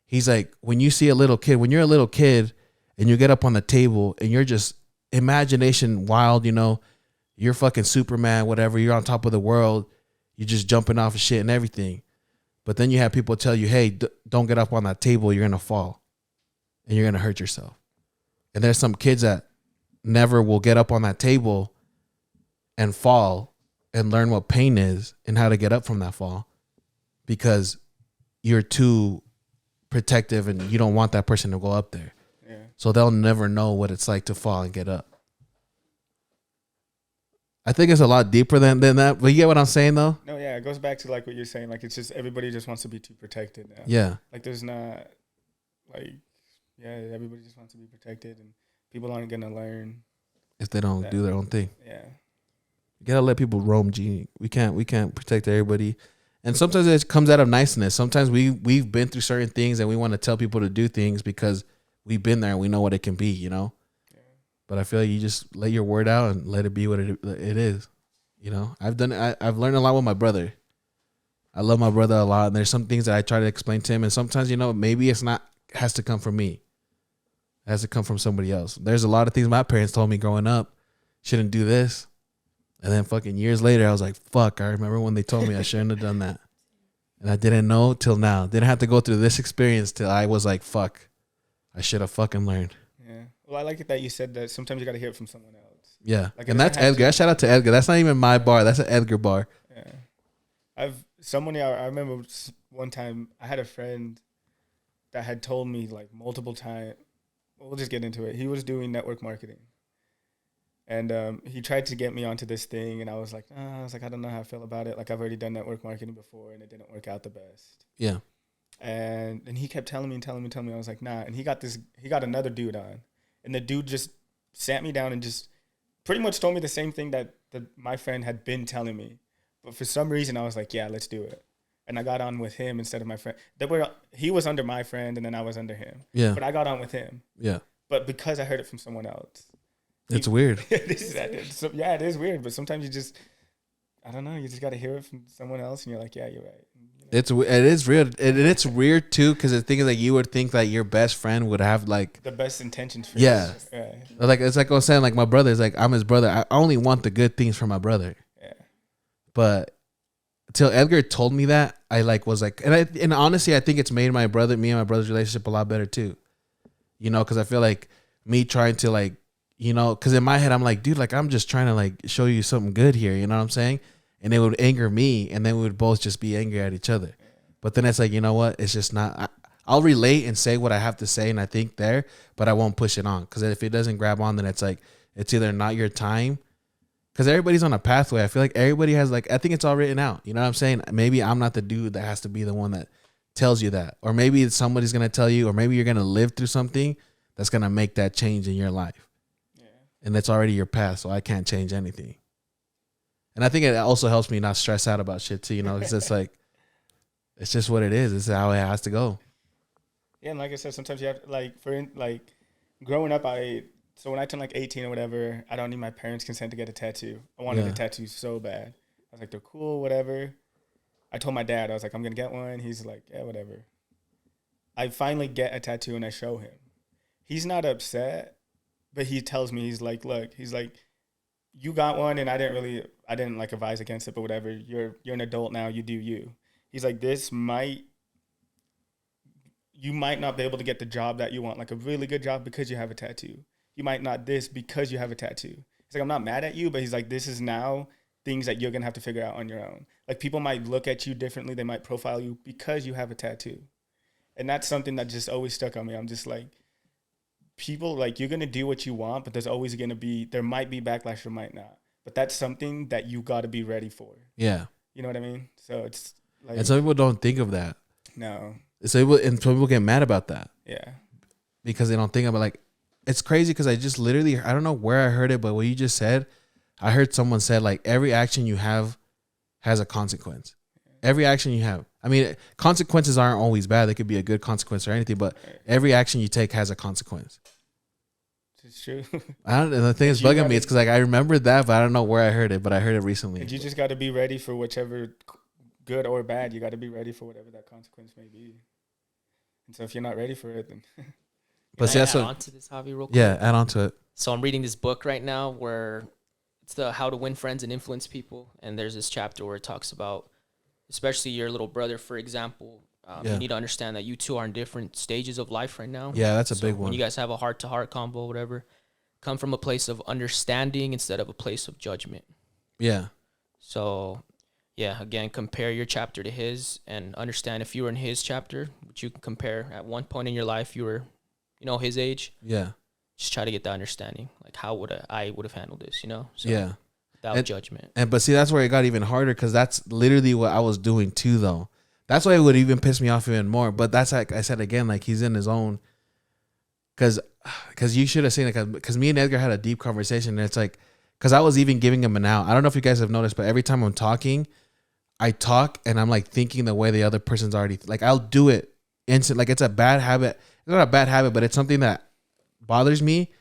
[SPEAKER 1] He's like, when you see a little kid, when you're a little kid and you get up on the table and you're just imagination wild, you know, you're fucking Superman, whatever, you're on top of the world, you're just jumping off of shit and everything. But then you have people tell you, hey, don't get up on that table, you're going to fall and you're going to hurt yourself. And there's some kids that never will get up on that table and fall and learn what pain is and how to get up from that fall because you're too protective and you don't want that person to go up there. Yeah. So they'll never know what it's like to fall and get up. I think it's a lot deeper than that. But you get what I'm saying though?
[SPEAKER 3] No, yeah. It goes back to like what you're saying. Like it's just everybody just wants to be too protected now.
[SPEAKER 1] Yeah.
[SPEAKER 3] Like there's not like everybody just wants to be protected and people aren't gonna learn
[SPEAKER 1] if they don't do their own thing.
[SPEAKER 3] Yeah.
[SPEAKER 1] You gotta let people roam, G. We can't protect everybody. And sometimes it comes out of niceness. Sometimes we've been through certain things and we want to tell people to do things because we've been there and we know what it can be, you know? Yeah. But I feel like you just let your word out and let it be what it is. You know? I've learned a lot with my brother. I love my brother a lot. And there's some things that I try to explain to him. And sometimes, you know, maybe it has to come from me. It has to come from somebody else. There's a lot of things my parents told me growing up. Shouldn't do this. And then fucking years later, I was like, fuck, I remember when they told me I shouldn't have done that. And I didn't know till now. Didn't have to go through this experience till I was like, fuck, I should have fucking learned.
[SPEAKER 3] Yeah. Well, I like it that you said that sometimes you got to hear it from someone else.
[SPEAKER 1] Yeah. Like, and that's Edgar. Shout out to Edgar. That's not even my bar. That's an Edgar bar.
[SPEAKER 3] Yeah. I remember one time I had a friend that had told me like multiple times, we'll just get into it. He was doing network marketing. And he tried to get me onto this thing, and I was like, I don't know how I feel about it. Like, I've already done network marketing before, and it didn't work out the best.
[SPEAKER 1] Yeah.
[SPEAKER 3] And he kept telling me. I was like, nah. And he got another dude on, and the dude just sat me down and just pretty much told me the same thing that my friend had been telling me. But for some reason, I was like, yeah, let's do it. And I got on with him instead of my friend. He was under my friend, and then I was under him.
[SPEAKER 1] Yeah.
[SPEAKER 3] But I got on with him.
[SPEAKER 1] Yeah.
[SPEAKER 3] But because I heard it from someone else.
[SPEAKER 1] It's weird.
[SPEAKER 3] It is weird. But sometimes you just, I don't know, you just got to hear it from someone else, and you're like, yeah, you're right.
[SPEAKER 1] It is real. It's weird too, because the thing is, like, you would think that your best friend would have like
[SPEAKER 3] the best intentions for
[SPEAKER 1] you.
[SPEAKER 3] Right.
[SPEAKER 1] Like it's like I was saying, like my brother is like, I'm his brother. I only want the good things for my brother.
[SPEAKER 3] Yeah.
[SPEAKER 1] But till Edgar told me that, I like was like, and honestly, I think it's made me and my brother's relationship a lot better too. You know, because I feel like me trying to like. You know, because in my head, I'm like, dude, like, I'm just trying to, like, show you something good here. You know what I'm saying? And it would anger me, and then we would both just be angry at each other. But then it's like, you know what? It's just not. I'll relate and say what I have to say, and I think there, but I won't push it on. Because if it doesn't grab on, then it's like, it's either not your time. Because everybody's on a pathway. I feel like everybody has, like, I think it's all written out. You know what I'm saying? Maybe I'm not the dude that has to be the one that tells you that. Or maybe somebody's going to tell you, or maybe you're going to live through something that's going to make that change in your life. And it's already your past, so I can't change anything. And I think it also helps me not stress out about shit too, you know, because it's like, it's just what it is. It's how it has to go.
[SPEAKER 3] Yeah, and like I said, sometimes you have like growing up, so when I turned like 18 or whatever, I don't need my parents' consent to get a tattoo. I wanted a tattoo so bad. I was like, they're cool, whatever. I told my dad, I was like, I'm gonna get one. He's like, yeah, whatever. I finally get a tattoo and I show him. He's not upset, but he tells me, he's like, look, he's like, you got one and I didn't like advise against it, but whatever. You're an adult now, you do you. He's like, you might not be able to get the job that you want, like a really good job because you have a tattoo. You might not this because you have a tattoo. He's like, I'm not mad at you, but he's like, this is now things that you're going to have to figure out on your own. Like people might look at you differently. They might profile you because you have a tattoo. And that's something that just always stuck on me. I'm just like, people, like, you're going to do what you want, but there might be backlash or might not. But that's something that you got to be ready for.
[SPEAKER 1] Yeah.
[SPEAKER 3] You know what I mean? So it's like.
[SPEAKER 1] And some people don't think of that.
[SPEAKER 3] No.
[SPEAKER 1] So some people get mad about that.
[SPEAKER 3] Yeah.
[SPEAKER 1] Because they don't think about, like, it's crazy because I just literally, I don't know where I heard it, but what you just said, I heard someone said, like, every action you have has a consequence. Every action you have. I mean, consequences aren't always bad. They could be a good consequence or anything, but every action you take has a consequence.
[SPEAKER 3] It's true.
[SPEAKER 1] And the thing is bugging me. It's because, like, I remembered that, but I don't know where I heard it, but I heard it recently.
[SPEAKER 3] And you just got to be ready for whichever, good or bad. You got to be ready for whatever that consequence may be. And so if you're not ready for it, then.
[SPEAKER 2] But see, add on to this, Javi, real quick?
[SPEAKER 1] Yeah, add on to it.
[SPEAKER 2] So I'm reading this book right now where it's the How to Win Friends and Influence People, and there's this chapter where it talks about, especially your little brother, for example. You need to understand that you two are in different stages of life right now.
[SPEAKER 1] Yeah, that's a big one.
[SPEAKER 2] When you guys have a heart-to-heart combo, whatever, come from a place of understanding instead of a place of judgment. Yeah. So, yeah, again, compare your chapter to his and understand if you were in his chapter, which you can compare at one point in your life, you were, his age. Yeah. Just try to get that understanding. Like, how would I would have handled this, So, yeah. Without judgment.
[SPEAKER 1] But see, that's where it got even harder because that's literally what I was doing too, though. That's why it would even piss me off even more. But that's like I said again, like he's in his own. Because you should have seen it. Because me and Edgar had a deep conversation. And it's like, because I was even giving him an out. I don't know if you guys have noticed, but every time I'm talking, I talk and I'm like thinking the way the other person's already. Like I'll do it instant. Like it's a bad habit. It's not a bad habit, but it's something that bothers me.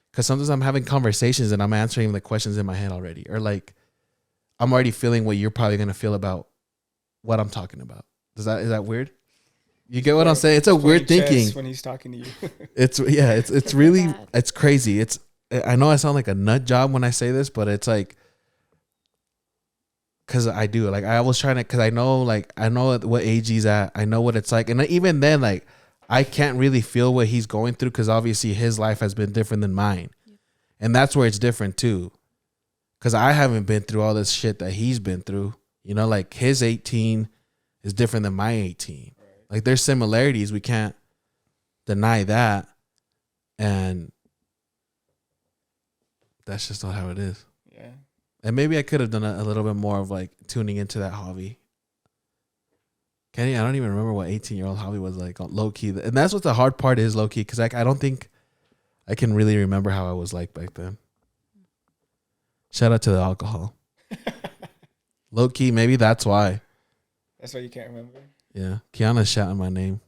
[SPEAKER 1] Because sometimes I'm having conversations and I'm answering the questions in my head already. Or like I'm already feeling what you're probably going to feel about what I'm talking about. Is that weird? You get what I'm saying? It's a weird thinking
[SPEAKER 3] when he's talking to you.
[SPEAKER 1] it's really it's crazy. I know I sound like a nut job when I say this, but it's like because I do. Like I was trying to, because I know what age he's at. I know what it's like, and even then, like I can't really feel what he's going through because obviously his life has been different than mine, and that's where it's different too. Because I haven't been through all this shit that he's been through. Like his 18 is different than my 18. Right. Like there's similarities. We can't deny that. And that's just not how it is. Yeah. And maybe I could have done a little bit more of like tuning into that Javi. Kenny, I don't even remember what 18-year-old Javi was like on low key. And that's what the hard part is, low key, because I don't think I can really remember how I was like back then. Shout out to the alcohol. Low key, maybe that's why.
[SPEAKER 3] That's why you can't remember.
[SPEAKER 1] Yeah, Kiana's shouting my name.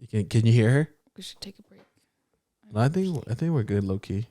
[SPEAKER 1] Can you hear her?
[SPEAKER 4] We should take a break.
[SPEAKER 1] No, I think we're good, low key.